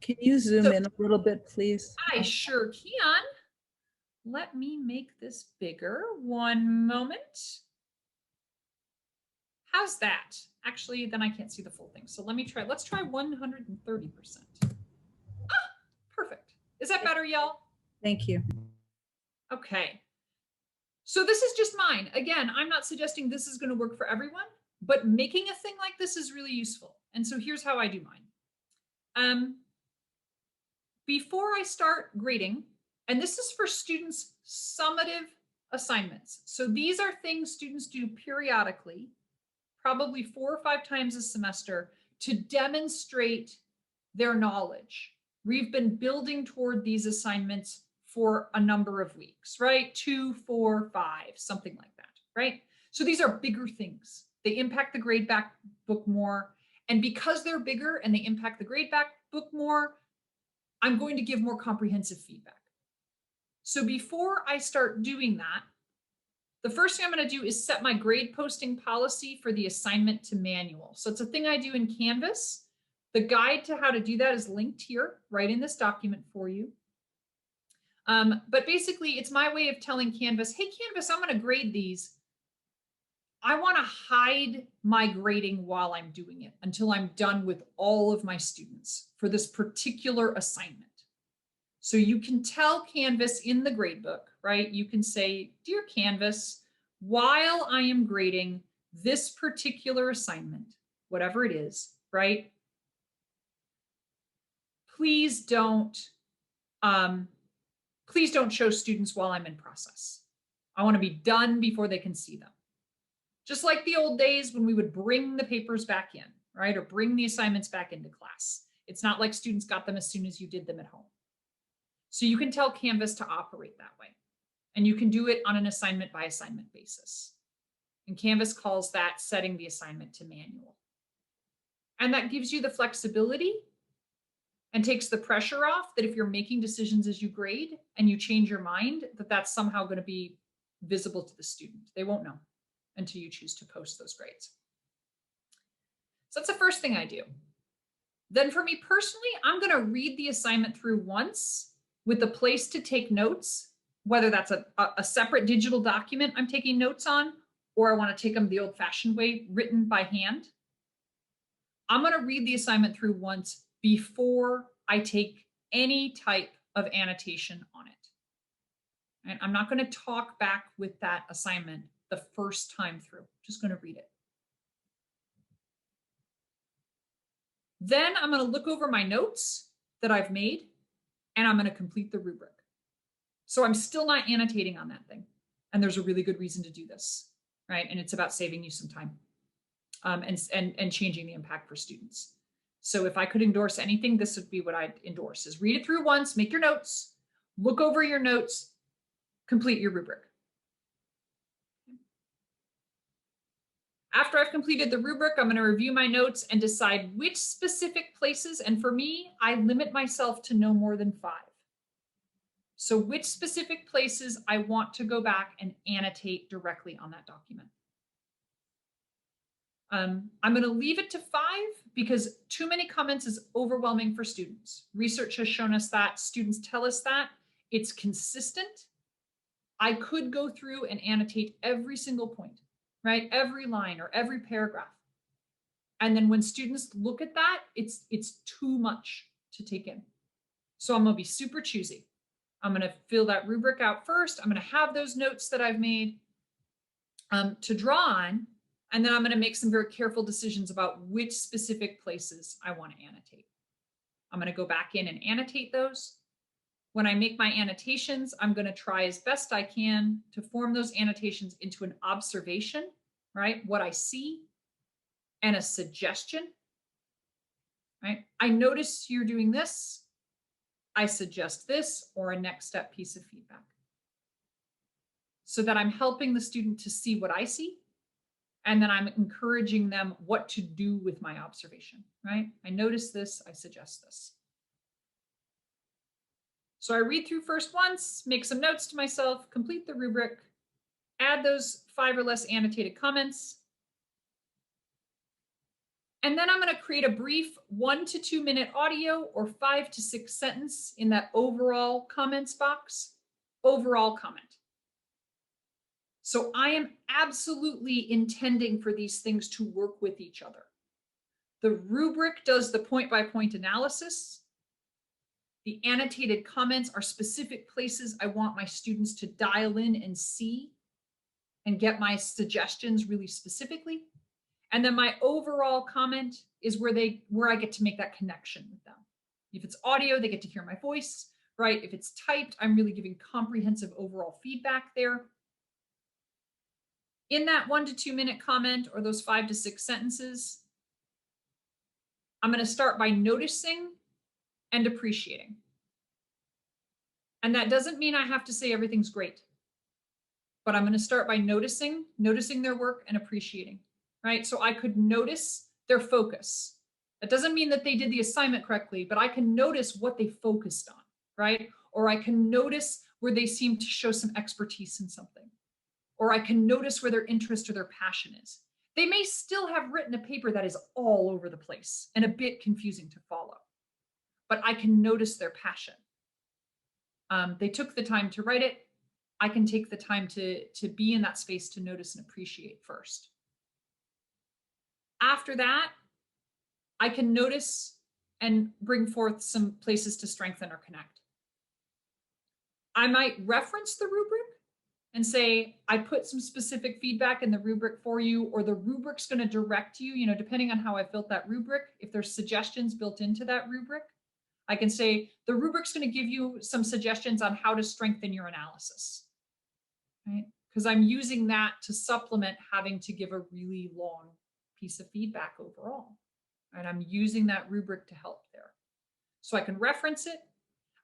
Can you zoom in a little bit, please? I sure can. Let me make this bigger. One moment. How's that? Actually, then I can't see the full thing. So let's try 130%. Perfect. Is that better, y'all? Thank you. Okay. So this is just mine. Again, I'm not suggesting this is going to work for everyone, but making a thing like this is really useful. And so here's how I do mine. Before I start grading, and this is for students' summative assignments. So these are things students do periodically, probably 4 or 5 times a semester, to demonstrate their knowledge. We've been building toward these assignments for a number of weeks, right? 2, 4, 5, something like that, right? So these are bigger things. They impact the Gradebook book more. And because they're bigger and they impact the Gradebook book more, I'm going to give more comprehensive feedback. So before I start doing that, the first thing I'm going to do is set my grade posting policy for the assignment to manual. So it's a thing I do in Canvas. The guide to how to do that is linked here, right in this document for you. But basically, it's my way of telling Canvas, hey, Canvas, I'm going to grade these. I want to hide my grading while I'm doing it until I'm done with all of my students for this particular assignment. So you can tell Canvas in the gradebook, right? You can say, dear Canvas, while I am grading this particular assignment, whatever it is, right? Please don't show students while I'm in process. I want to be done before they can see them. Just like the old days when we would bring the papers back in, right? Or bring the assignments back into class. It's not like students got them as soon as you did them at home. So you can tell Canvas to operate that way. And you can do it on an assignment by assignment basis. And Canvas calls that setting the assignment to manual. And that gives you the flexibility and takes the pressure off that if you're making decisions as you grade and you change your mind, that that's somehow going to be visible to the student. They won't know until you choose to post those grades. So that's the first thing I do. Then for me personally, I'm going to read the assignment through once with a place to take notes, whether that's a separate digital document I'm taking notes on, or I want to take them the old-fashioned way, written by hand. I'm going to read the assignment through once before I take any type of annotation on it. And I'm not going to talk back with that assignment the first time through. I'm just going to read it. Then I'm going to look over my notes that I've made, and I'm going to complete the rubric. So I'm still not annotating on that thing. And there's a really good reason to do this, right? And it's about saving you some time and changing the impact for students. So if I could endorse anything, this would be what I'd endorse, is read it through once, make your notes, look over your notes, complete your rubric. After I've completed the rubric, I'm going to review my notes and decide which specific places. And for me, I limit myself to no more than 5. So which specific places I want to go back and annotate directly on that document. I'm going to leave it to 5 because too many comments is overwhelming for students. Research has shown us that. Students tell us that. It's consistent. I could go through and annotate every single point, right? Every line or every paragraph. And then when students look at that, it's too much to take in. So I'm going to be super choosy. I'm going to fill that rubric out first. I'm going to have those notes that I've made to draw on. And then I'm going to make some very careful decisions about which specific places I want to annotate. I'm going to go back in and annotate those. When I make my annotations, I'm going to try as best I can to form those annotations into an observation, right? What I see, and a suggestion, right? I notice you're doing this. I suggest this, or a next step piece of feedback. So that I'm helping the student to see what I see. And then I'm encouraging them what to do with my observation, right? I notice this, I suggest this. So I read through first once, make some notes to myself, complete the rubric, add those 5 or less annotated comments. And then I'm going to create a brief 1 to 2 minute audio or 5 to 6 sentence in that overall comments box, overall comment. So I am absolutely intending for these things to work with each other. The rubric does the point-by-point analysis. The annotated comments are specific places I want my students to dial in and see and get my suggestions really specifically. And then my overall comment is where I get to make that connection with them. If it's audio, they get to hear my voice, right? If it's typed, I'm really giving comprehensive overall feedback there. In that 1 to 2 minute comment or those 5 to 6 sentences, I'm going to start by noticing and appreciating. And that doesn't mean I have to say everything's great, but I'm going to start by noticing their work and appreciating, right? So I could notice their focus. That doesn't mean that they did the assignment correctly, but I can notice what they focused on, right? Or I can notice where they seem to show some expertise in something. Or I can notice where their interest or their passion is. They may still have written a paper that is all over the place and a bit confusing to follow, but I can notice their passion. They took the time to write it. I can take the time to be in that space to notice and appreciate first. After that, I can notice and bring forth some places to strengthen or connect. I might reference the rubric and say, I put some specific feedback in the rubric for you, or the rubric's going to direct you, depending on how I've built that rubric. If there's suggestions built into that rubric, I can say the rubric's going to give you some suggestions on how to strengthen your analysis, right? Because I'm using that to supplement having to give a really long piece of feedback overall, right? I'm using that rubric to help there. So I can reference it.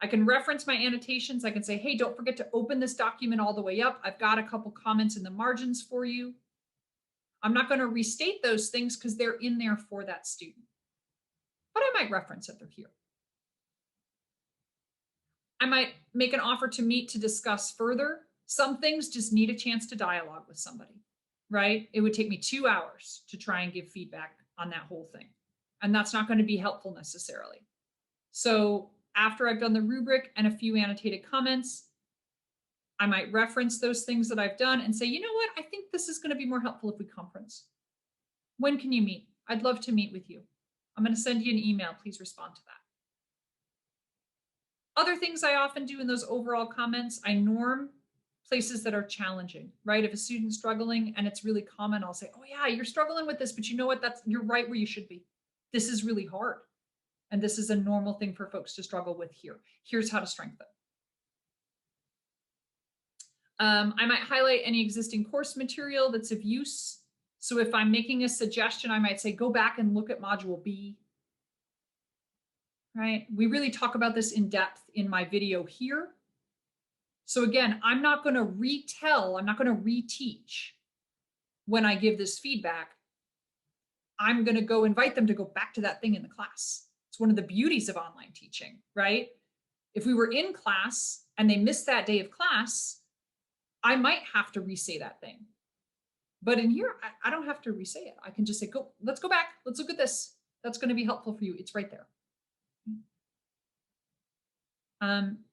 I can reference my annotations. I can say, hey, don't forget to open this document all the way up. I've got a couple comments in the margins for you. I'm not going to restate those things because they're in there for that student. But I might reference if they're here. I might make an offer to meet to discuss further. Some things just need a chance to dialogue with somebody, right? It would take me 2 hours to try and give feedback on that whole thing. And that's not going to be helpful necessarily. So after I've done the rubric and a few annotated comments, I might reference those things that I've done and say, you know what, I think this is going to be more helpful if we conference. When can you meet? I'd love to meet with you. I'm going to send you an email. Please respond to that. Other things I often do in those overall comments, I norm places that are challenging, right? If a student's struggling and it's really common, I'll say, oh yeah, you're struggling with this, but you know what? You're right where you should be. This is really hard. And this is a normal thing for folks to struggle with here. Here's how to strengthen. I might highlight any existing course material that's of use. So if I'm making a suggestion, I might say, go back and look at module B. Right? We really talk about this in depth in my video here. So again, I'm not going to retell, I'm not going to reteach when I give this feedback. I'm going to go invite them to go back to that thing in the class. It's one of the beauties of online teaching, right? If we were in class and they missed that day of class, I might have to re-say that thing. But in here, I don't have to re-say it. I can just say, go, let's go back. Let's look at this. That's going to be helpful for you. It's right there.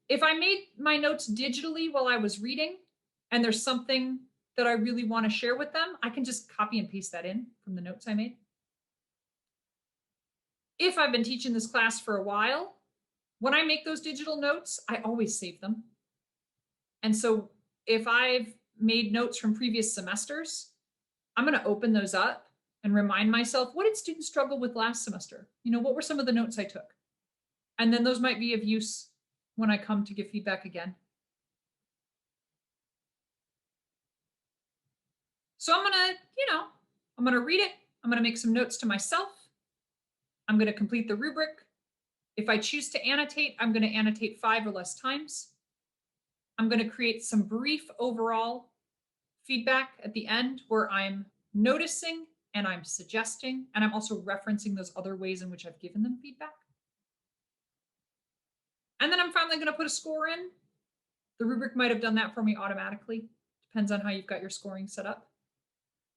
If I made my notes digitally while I was reading and there's something that I really want to share with them, I can just copy and paste that in from the notes I made. If I've been teaching this class for a while, when I make those digital notes, I always save them. And so if I've made notes from previous semesters, I'm going to open those up and remind myself, what did students struggle with last semester? You know, what were some of the notes I took? And then those might be of use when I come to give feedback again. So I'm going to read it. I'm going to make some notes to myself. I'm going to complete the rubric. If I choose to annotate, I'm going to annotate 5 or less times. I'm going to create some brief overall feedback at the end where I'm noticing and I'm suggesting, and I'm also referencing those other ways in which I've given them feedback. And then I'm finally going to put a score in. The rubric might have done that for me automatically. Depends on how you've got your scoring set up.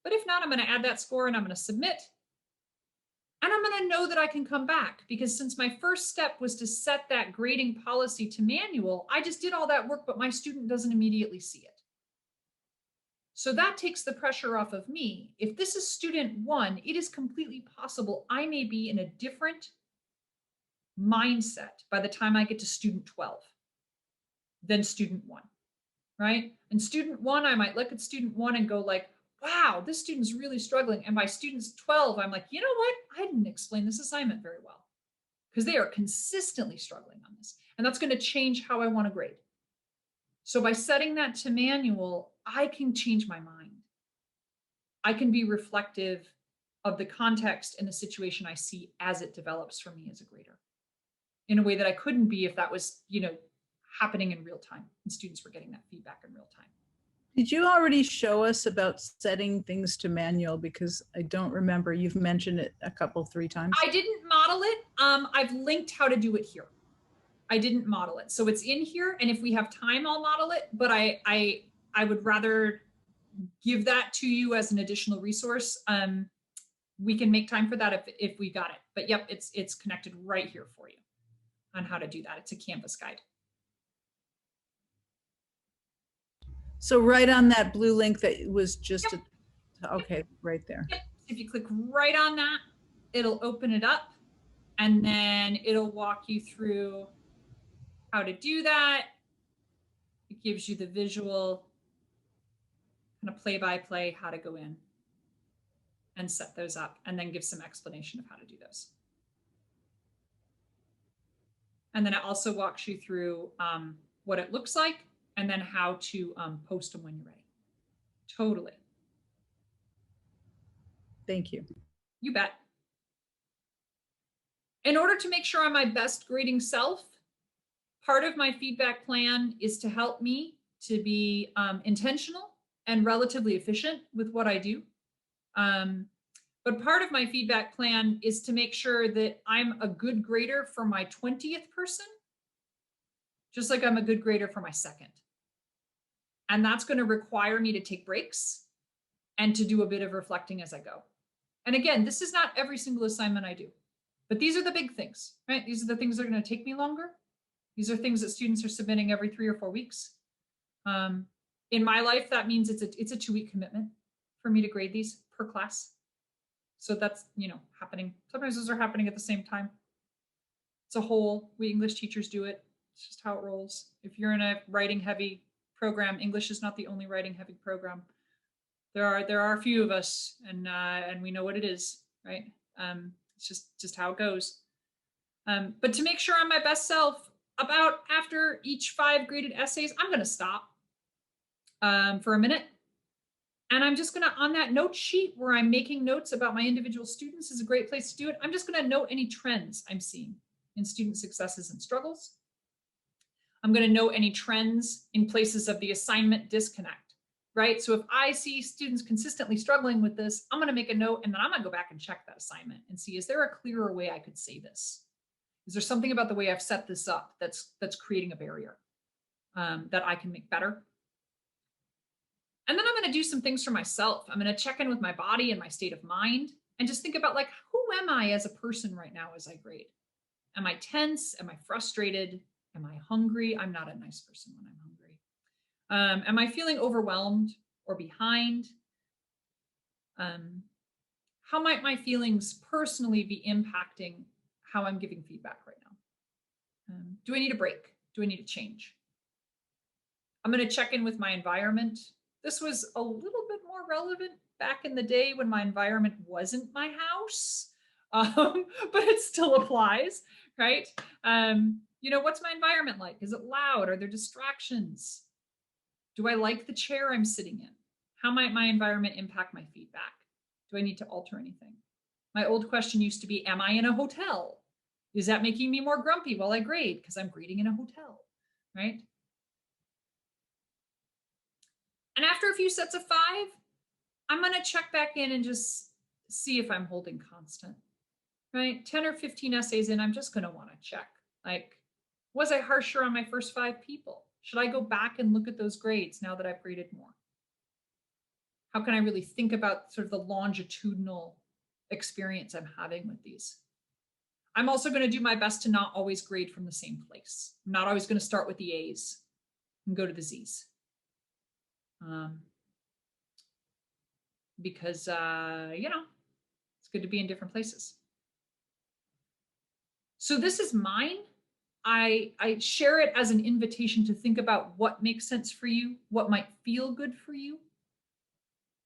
But if not, I'm going to add that score and I'm going to submit. And I'm going to know that I can come back, because since my first step was to set that grading policy to manual, I just did all that work, but my student doesn't immediately see it. So that takes the pressure off of me. If this is student 1, it is completely possible I may be in a different mindset by the time I get to student 12 than student 1, right? And student 1, I might look at student 1 and go like, wow, this student's really struggling. And by students 12, I'm like, you know what? I didn't explain this assignment very well, because they are consistently struggling on this. And that's going to change how I want to grade. So by setting that to manual, I can change my mind. I can be reflective of the context and the situation I see as it develops for me as a grader, in a way that I couldn't be if that was, happening in real time and students were getting that feedback in real time. Did you already show us about setting things to manual? Because I don't remember. You've mentioned it a couple, 3 times. I didn't model it. I've linked how to do it here. I didn't model it. So it's in here. And if we have time, I'll model it. But I would rather give that to you as an additional resource. We can make time for that if we got it. But yep, it's connected right here for you on how to do that. It's a Canvas guide. So right on that blue link that was just, Yep. Okay, right there. Yep. If you click right on that, it'll open it up, and then it'll walk you through how to do that. It gives you the visual kind of play-by-play how to go in and set those up, and then give some explanation of how to do those. And then it also walks you through what it looks like, and then how to post them when you're ready. Totally. Thank you. You bet. In order to make sure I'm my best grading self, part of my feedback plan is to help me to be intentional and relatively efficient with what I do. But part of my feedback plan is to make sure that I'm a good grader for my 20th person, just like I'm a good grader for my second. And that's going to require me to take breaks and to do a bit of reflecting as I go. And again, this is not every single assignment I do, but these are the big things, right? These are the things that are going to take me longer. These are things that students are submitting every 3 or 4 weeks. In my life, that means it's a 2-week commitment for me to grade these per class. So that's, happening. Sometimes those are happening at the same time. It's a whole, we English teachers do it. It's just how it rolls. If you're in a writing heavy program, English is not the only writing heavy program. There are a few of us, and we know what it is, right? It's just how it goes. But to make sure I'm my best self, about after each 5 graded essays, I'm going to stop for a minute. And I'm just going to, on that note sheet where I'm making notes about my individual students, is a great place to do it. I'm just going to note any trends I'm seeing in student successes and struggles. I'm going to note any trends in places of the assignment disconnect, right? So if I see students consistently struggling with this, I'm going to make a note, and then I'm going to go back and check that assignment and see, is there a clearer way I could say this? Is there something about the way I've set this up that's creating a barrier that I can make better? And then I'm going to do some things for myself. I'm going to check in with my body and my state of mind and just think about, like, who am I as a person right now as I grade? Am I tense? Am I frustrated? Am I hungry? I'm not a nice person when I'm hungry. Am I feeling overwhelmed or behind? How might my feelings personally be impacting how I'm giving feedback right now? Do I need a break? Do I need a change? I'm going to check in with my environment. This was a little bit more relevant back in the day when my environment wasn't my house, but it still applies, right? What's my environment like? Is it loud? Are there distractions? Do I like the chair I'm sitting in? How might my environment impact my feedback? Do I need to alter anything? My old question used to be, am I in a hotel? Is that making me more grumpy while I grade because I'm grading in a hotel, right? And after a few sets of 5, I'm going to check back in and just see if I'm holding constant, right? 10 or 15 essays in, I'm just going to want to check. Like, was I harsher on my first 5 people? Should I go back and look at those grades now that I've graded more? How can I really think about sort of the longitudinal experience I'm having with these? I'm also going to do my best to not always grade from the same place. I'm not always going to start with the A's and go to the Z's. Because, it's good to be in different places. So this is mine. I share it as an invitation to think about what makes sense for you, what might feel good for you.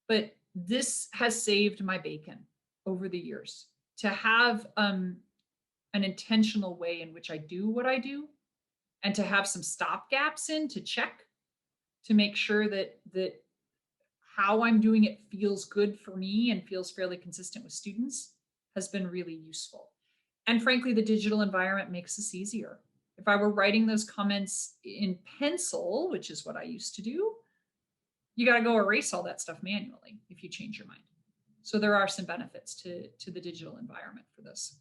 But this has saved my bacon over the years, to have an intentional way in which I do what I do, and to have some stop gaps in to check, to make sure that how I'm doing it feels good for me and feels fairly consistent with students, has been really useful. And frankly, the digital environment makes this easier. If I were writing those comments in pencil, which is what I used to do, you got to go erase all that stuff manually if you change your mind. So there are some benefits to the digital environment for this.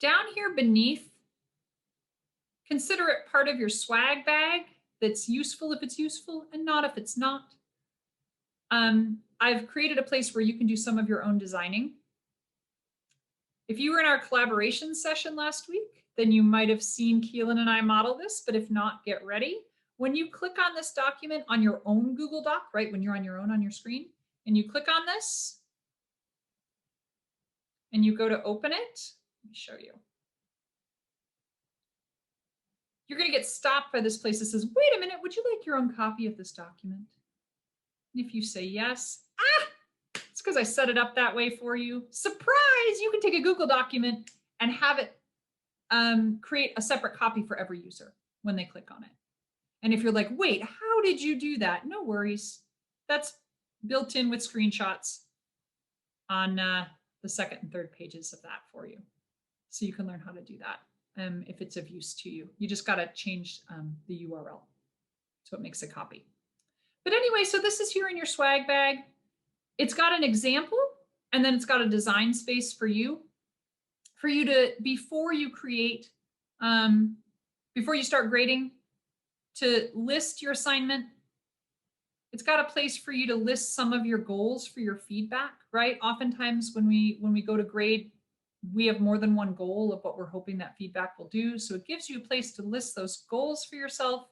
Down here beneath, consider it part of your swag bag that's useful if it's useful and not if it's not. I've created a place where you can do some of your own designing. If you were in our collaboration session last week, then you might have seen Keelan and I model this, but if not, get ready. When you click on this document on your own Google Doc, right, when you're on your own on your screen, and you click on this, and you go to open it, let me show you. You're going to get stopped by this place that says, wait a minute, would you like your own copy of this document? And if you say yes, it's because I set it up that way for you. Surprise, you can take a Google document and have it create a separate copy for every user when they click on it. And if you're like, wait, how did you do that? No worries. That's built in with screenshots on the second and third pages of that for you. So you can learn how to do that if it's of use to you. You just got to change the URL so it makes a copy. But anyway, so this is here in your swag bag. It's got an example, and then it's got a design space for you to, before you create, before you start grading, to list your assignment. It's got a place for you to list some of your goals for your feedback, right? Oftentimes when we go to grade, we have more than one goal of what we're hoping that feedback will do. So it gives you a place to list those goals for yourself,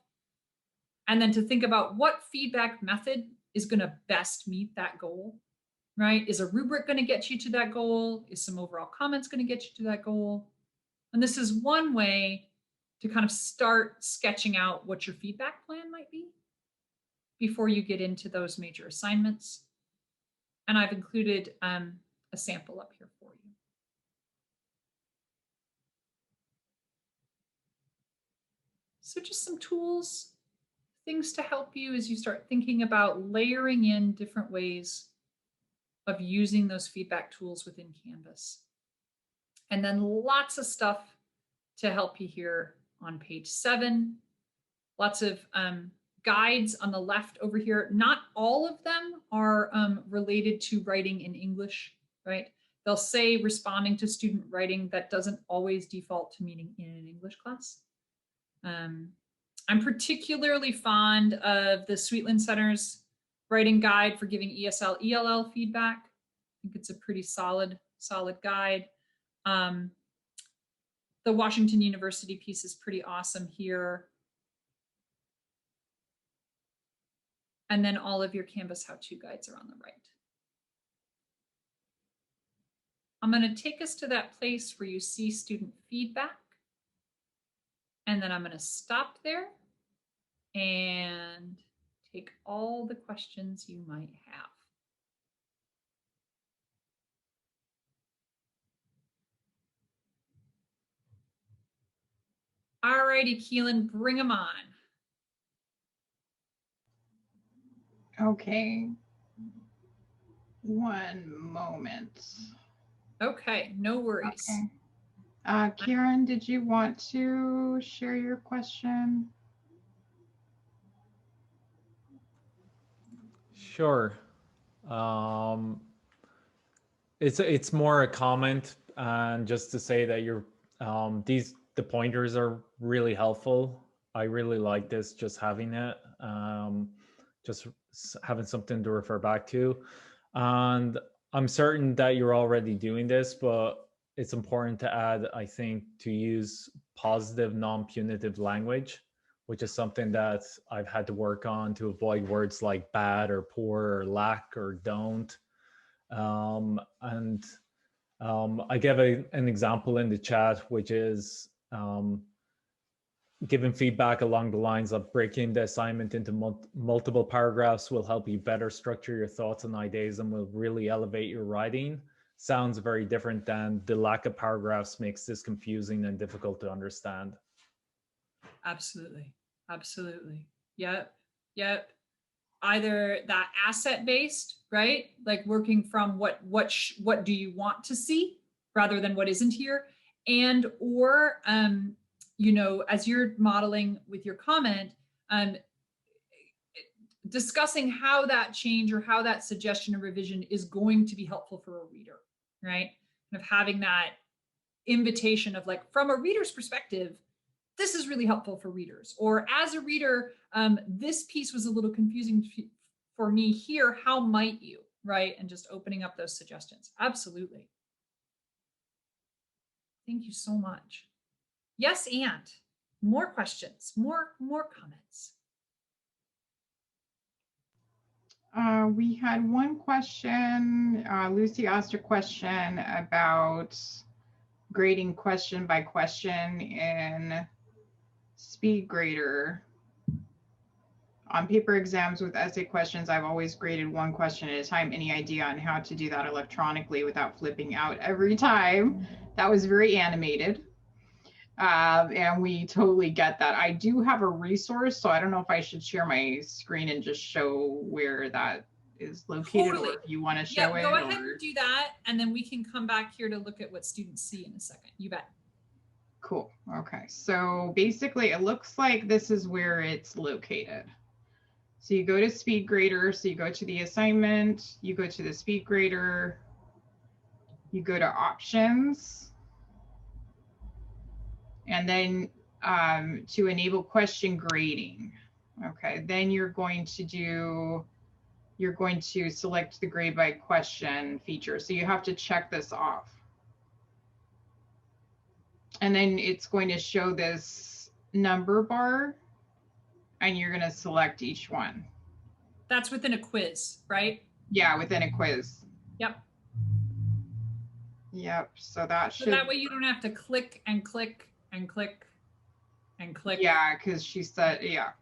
and then to think about what feedback method is going to best meet that goal, right? Is a rubric going to get you to that goal? Is some overall comments going to get you to that goal? And this is one way to kind of start sketching out what your feedback plan might be before you get into those major assignments. And I've included a sample up here for you. So just some tools, things to help you as you start thinking about layering in different ways of using those feedback tools within Canvas. And then lots of stuff to help you here on page 7. Lots of guides on the left over here. Not all of them are related to writing in English, right? They'll say responding to student writing. That doesn't always default to meaning in an English class. I'm particularly fond of the Sweetland Center's writing guide for giving ESL, ELL feedback. I think it's a pretty solid guide. The Washington University piece is pretty awesome here. And then all of your Canvas how-to guides are on the right. I'm going to take us to that place where you see student feedback. And then I'm going to stop there and take all the questions you might have. All righty, Keelan, bring them on. Okay. One moment. Okay, no worries. Okay. Kieran, did you want to share your question? Sure. It's more a comment, and just to say that the pointers are really helpful. I really like this, just having it, just having something to refer back to. And I'm certain that you're already doing this, but it's important to add, I think, to use positive, non-punitive language, which is something that I've had to work on to avoid words like bad or poor or lack or don't. I gave an example in the chat, which is giving feedback along the lines of breaking the assignment into multiple paragraphs will help you better structure your thoughts and ideas and will really elevate your writing. Sounds very different than the lack of paragraphs makes this confusing and difficult to understand. Absolutely. Absolutely. Yep. Either that asset-based, right? Like working from what do you want to see rather than what isn't here, and or you know, as you're modeling with your comment, discussing how that change or how that suggestion or revision is going to be helpful for a reader, right? Kind of having that invitation of like, from a reader's perspective, this is really helpful for readers. Or as a reader, this piece was a little confusing for me here. How might you, right? And just opening up those suggestions. Absolutely. Thank you so much. Yes, and more questions, more comments. We had one question. Lucy asked a question about grading question by question in SpeedGrader. On paper exams with essay questions, I've always graded one question at a time. Any idea on how to do that electronically without flipping out every time? That was very animated. And we totally get that. I do have a resource, so I don't know if I should share my screen and just show where that is located, Totally. or if you want to show it. Go ahead and do that, and then we can come back here to look at what students see in a second. You bet. Cool. Okay. So basically, it looks like this is where it's located. So you go to speed grader. So you go to the assignment, you go to the speed grader, you go to options, and then to enable question grading. Okay, then you're going to select the grade by question feature. So you have to check this off. And then it's going to show this number bar, and you're going to select each one. That's within a quiz, right? Yeah, within a quiz. Yep. Yep. So that should. So that way you don't have to click and click and click and click. Yeah, because she said, yeah.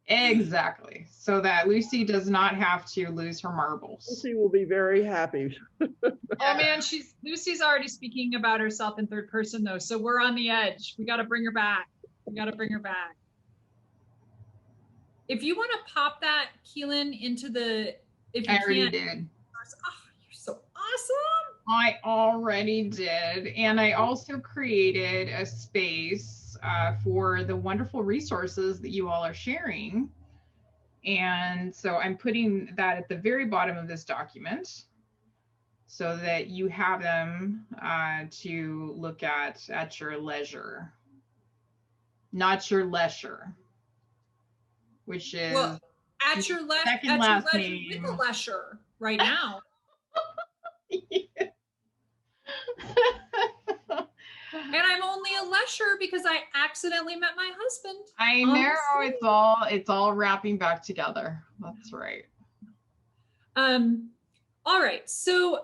Exactly. So that Lucy does not have to lose her marbles. Lucy will be very happy. Oh man, Lucy's already speaking about herself in third person though, so we're on the edge. We got to bring her back. We got to bring her back. If you want to pop that, Keelan, into the, if you I already can't, did. oh, you're so awesome. I already did. And I also created a space for the wonderful resources that you all are sharing. And so I'm putting that at the very bottom of this document so that you have them to look at your leisure. Not your leisure, which is well, at your second last leisure name. with a leisure right now. And I'm only a leisure because I accidentally met my husband. I know, it's all wrapping back together. That's right. All right. So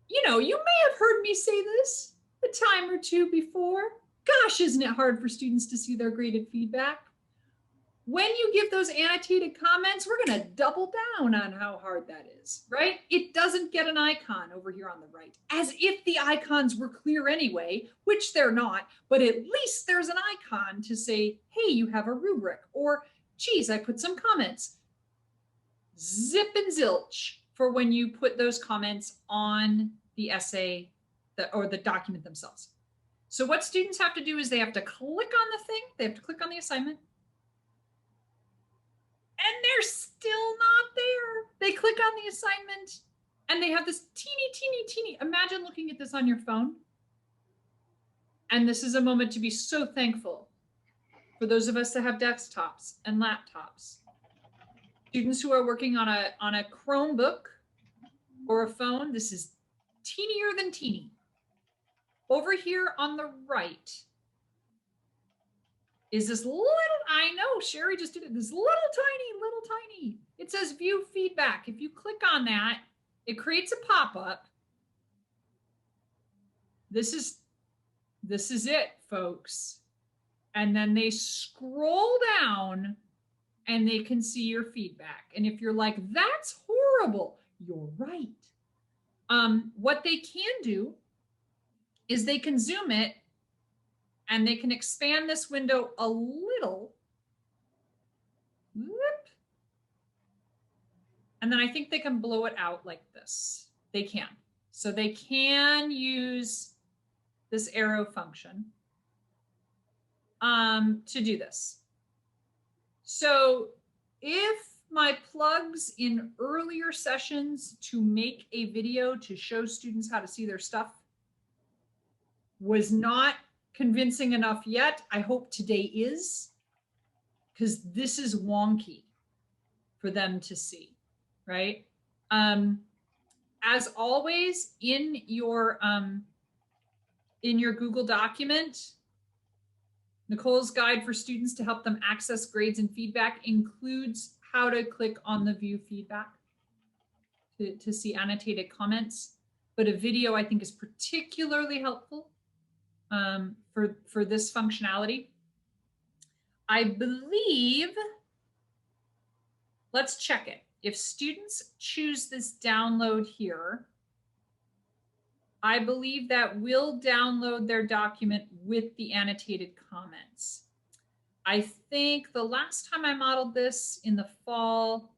you know, you may have heard me say this a time or two before. Gosh, isn't it hard for students to see their graded feedback? When you give those annotated comments, we're going to double down on how hard that is, right? It doesn't get an icon over here on the right, as if the icons were clear anyway, which they're not, but at least there's an icon to say, hey, you have a rubric, or geez, I put some comments. Zip and zilch for when you put those comments on the essay or the document themselves. So what students have to do is they have to click on the thing, they have to click on the assignment, and they're still not there. They click on the assignment and they have this teeny, imagine looking at this on your phone. And this is a moment to be so thankful for those of us that have desktops and laptops. Students who are working on a Chromebook or a phone, this is teenier than teeny. Over here on the right is this little, I know, Sherry just did it, this little tiny. It says view feedback. If you click on that, it creates a pop-up. This is it, folks. And then they scroll down and they can see your feedback. And if you're like, that's horrible, you're right. What they can do is they can zoom it and they can expand this window a little. Whoop. And then I think they can blow it out like this. They can. So they can use this arrow function to do this. So if my plugs in earlier sessions to make a video to show students how to see their stuff was not convincing enough yet, I hope today is, because this is wonky for them to see, right? As always, in your Google document, Nicole's guide for students to help them access grades and feedback includes how to click on the view feedback to see annotated comments. But a video I think is particularly helpful for this functionality. I believe, let's check it. If students choose this download here, I believe that will download their document with the annotated comments. I think the last time I modeled this in the fall,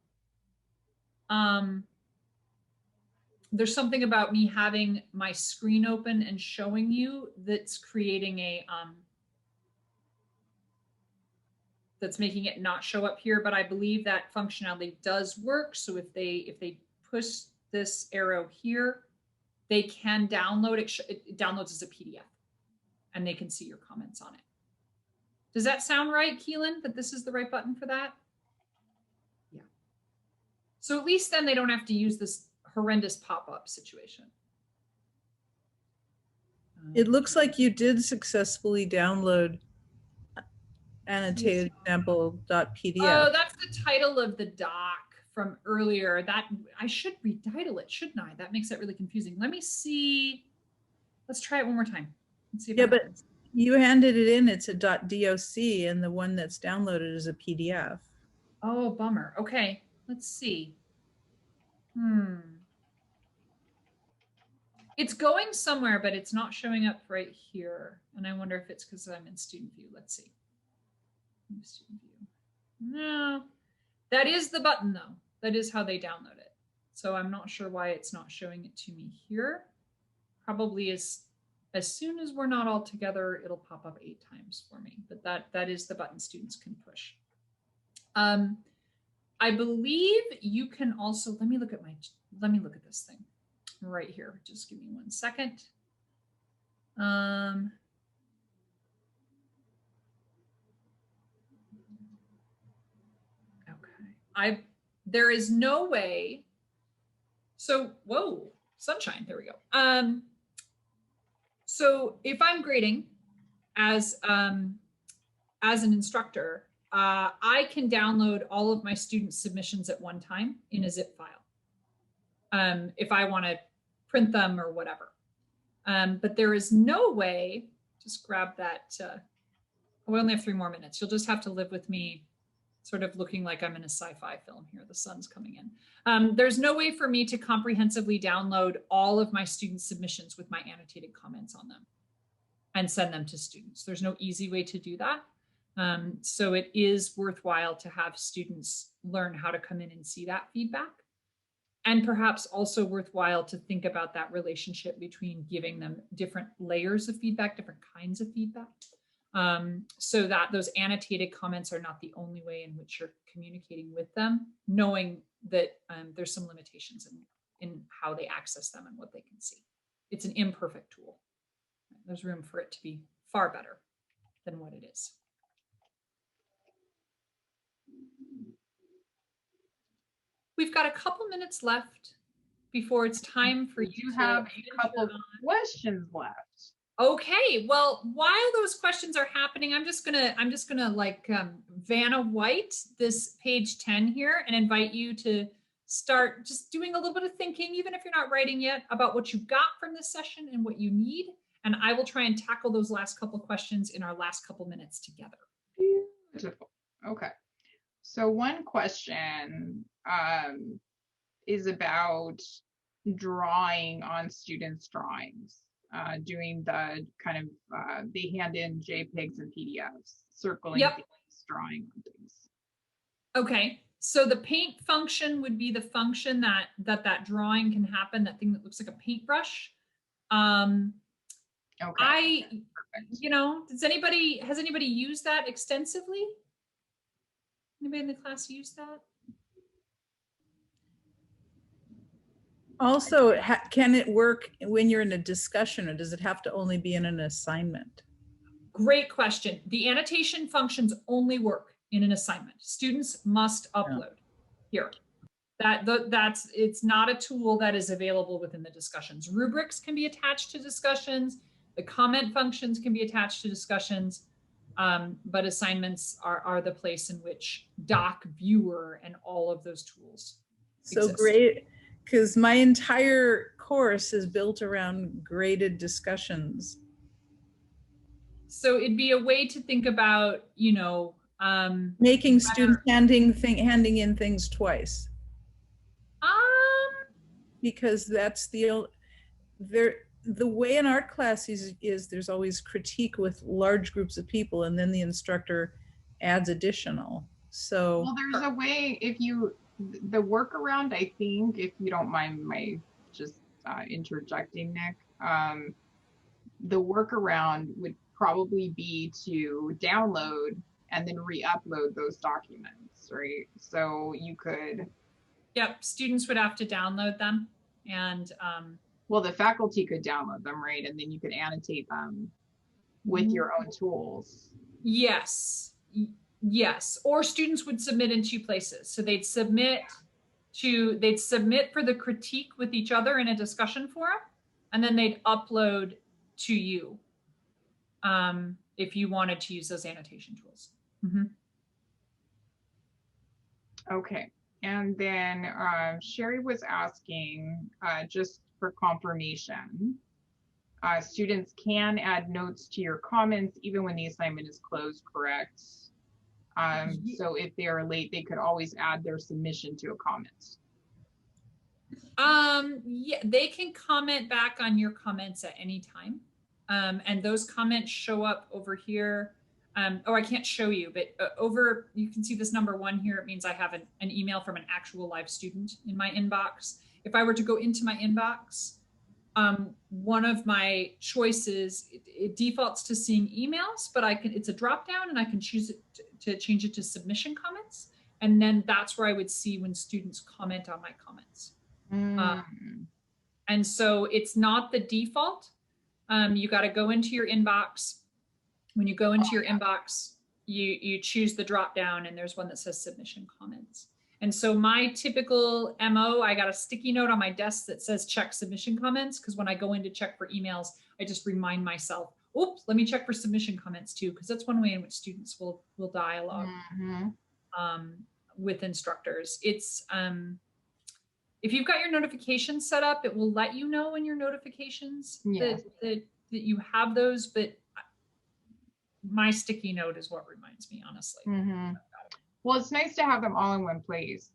there's something about me having my screen open and showing you that's creating a, that's making it not show up here, but I believe that functionality does work. So if they push this arrow here, they can download it. It downloads as a PDF and they can see your comments on it. Does that sound right, Keelan, that this is the right button for that? Yeah. So at least then they don't have to use this horrendous pop-up situation. It looks like you did successfully download annotated example.pdf. Oh, that's the title of the doc from earlier. That I should retitle it, shouldn't I? That makes it really confusing. Let me see. Let's try it one more time. Let's see if Yeah, it but happens. you handed it in, it's a .doc, and the one that's downloaded is a PDF. Oh, bummer. Okay, let's see. It's going somewhere, but it's not showing up right here. And I wonder if it's because I'm in student view. Let's see. Student view. No, that is the button though. That is how they download it. So I'm not sure why it's not showing it to me here. Probably as soon as we're not all together, it'll pop up 8 times for me. But that is the button students can push. I believe you can also, let me look at this thing right here. Just give me 1 second. There is no way. So, whoa, sunshine, there we go. So if I'm grading as an instructor, I can download all of my student submissions at one time in a zip file. If I want to print them or whatever. But there is no way, just grab that. We only have 3 more minutes. You'll just have to live with me sort of looking like I'm in a sci-fi film here. The sun's coming in. There's no way for me to comprehensively download all of my student submissions with my annotated comments on them and send them to students. There's no easy way to do that. So it is worthwhile to have students learn how to come in and see that feedback. And perhaps also worthwhile to think about that relationship between giving them different layers of feedback, different kinds of feedback. So that those annotated comments are not the only way in which you're communicating with them, knowing that there's some limitations in how they access them and what they can see. It's an imperfect tool. There's room for it to be far better than what it is. We've got a couple minutes left before it's time for you to have a couple of questions left. Okay, well, while those questions are happening, I'm just gonna like Vanna White this page 10 here and invite you to start just doing a little bit of thinking, even if you're not writing yet, about what you got from this session and what you need. And I will try and tackle those last couple questions in our last couple minutes together. Beautiful. Okay. So one question is about drawing on students' drawings. Doing the kind of, they hand in JPEGs and PDFs, circling things, drawing on things. Okay, so the paint function would be the function that drawing can happen, that thing that looks like a paintbrush. Okay. Has anybody used that extensively? Anybody in the class use that? Also, can it work when you're in a discussion, or does it have to only be in an assignment? Great question. The annotation functions only work in an assignment. Students must upload here. It's not a tool that is available within the discussions. Rubrics can be attached to discussions. The comment functions can be attached to discussions. But assignments are the place in which Doc, Viewer, and all of those tools exist. Great. Because my entire course is built around graded discussions. So it'd be a way to think about, making students handing in things twice. Because that's the way an art class is there's always critique with large groups of people, and then the instructor adds additional. So well, there's a way, if you the workaround, I think, if you don't mind my just interjecting, Nick. The workaround would probably be to download and then re-upload those documents, right? So you could. Yep, students would have to download them, and well, the faculty could download them, right? And then you could annotate them with your own tools. Yes, yes. Or students would submit in two places. So they'd submit for the critique with each other in a discussion forum, and then they'd upload to you if you wanted to use those annotation tools. Mm-hmm. Okay. And then Sherry was asking, just for confirmation, students can add notes to your comments even when the assignment is closed, correct? So if they are late, they could always add their submission to a comment. Yeah, they can comment back on your comments at any time. And those comments show up over here. Oh, I can't show you, but over, you can see this number 1 here. It means I have an email from an actual live student in my inbox. If I were to go into my inbox, one of my choices, it defaults to seeing emails, but it's a drop down and I can choose it to change it to submission comments. And then that's where I would see when students comment on my comments. And so it's not the default. You got to go into your inbox. When you go into your inbox, you choose the drop down and there's one that says submission comments. And so my typical MO, I got a sticky note on my desk that says check submission comments, because when I go in to check for emails, I just remind myself, oops, let me check for submission comments too, because that's one way in which students will dialogue with instructors. It's if you've got your notifications set up, it will let you know in your notifications that you have those, but my sticky note is what reminds me, honestly. Well, it's nice to have them all in one place.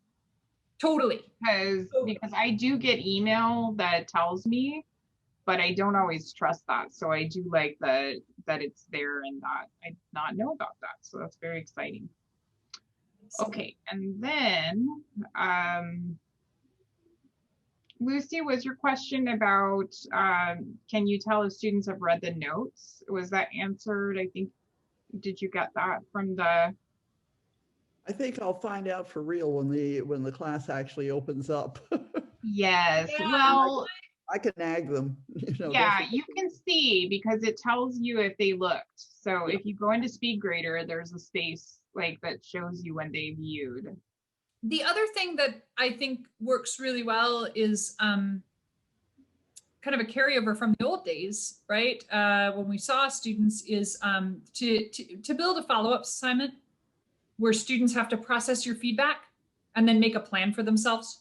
Totally. Because I do get email that tells me, but I don't always trust that. So I do like that it's there and that I did not know about that. So that's very exciting. Okay, and then Lucy, was your question about can you tell if students have read the notes? Was that answered? I think, did you get that from the? I think I'll find out for real when the class actually opens up. Yes. Yeah. Well, I can nag them. Yeah, you can see because it tells you if they looked. So if you go into SpeedGrader, there's a space like that shows you when they viewed. The other thing that I think works really well is kind of a carryover from the old days, right? When we saw students is to build a follow-up assignment where students have to process your feedback and then make a plan for themselves,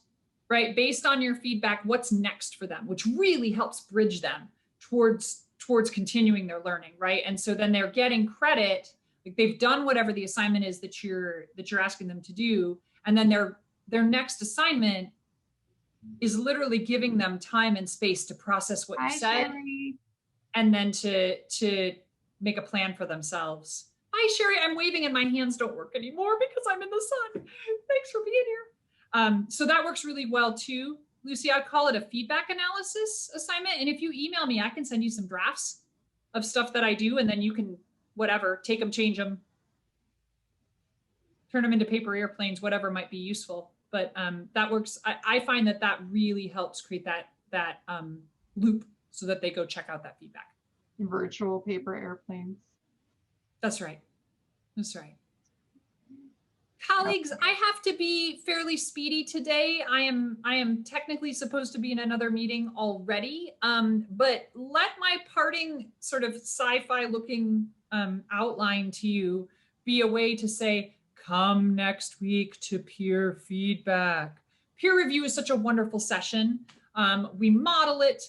right? Based on your feedback, what's next for them, which really helps bridge them towards continuing their learning, right? And so then they're getting credit, like they've done whatever the assignment is that you're asking them to do, and then their next assignment is literally giving them time and space to process what you said, and then to make a plan for themselves. Hi, Sherry, I'm waving and my hands don't work anymore because I'm in the sun. Thanks for being here. So that works really well too. Lucy, I'd call it a feedback analysis assignment. And if you email me, I can send you some drafts of stuff that I do, and then you can, whatever, take them, change them, turn them into paper airplanes, whatever might be useful. But that works. I find that really helps create that loop so that they go check out that feedback. Virtual paper airplanes. That's right. That's right. Colleagues, I have to be fairly speedy today. I am technically supposed to be in another meeting already, but let my parting sort of sci-fi looking outline to you be a way to say, come next week to peer feedback. Peer review is such a wonderful session. We model it.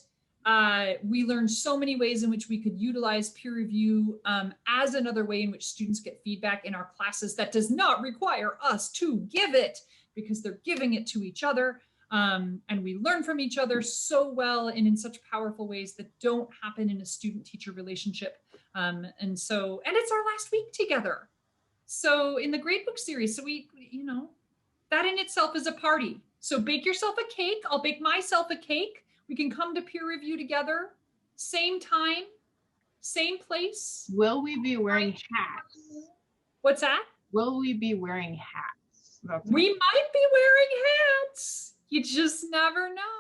We learned so many ways in which we could utilize peer review as another way in which students get feedback in our classes that does not require us to give it, because they're giving it to each other. And we learn from each other so well and in such powerful ways that don't happen in a student-teacher relationship. And it's our last week together. So in the Gradebook series, so we, that in itself is a party. So bake yourself a cake. I'll bake myself a cake. We can come to peer review together, same time, same place. Will we be wearing hats? What's that? Will we be wearing hats? That's We might be wearing hats. You just never know.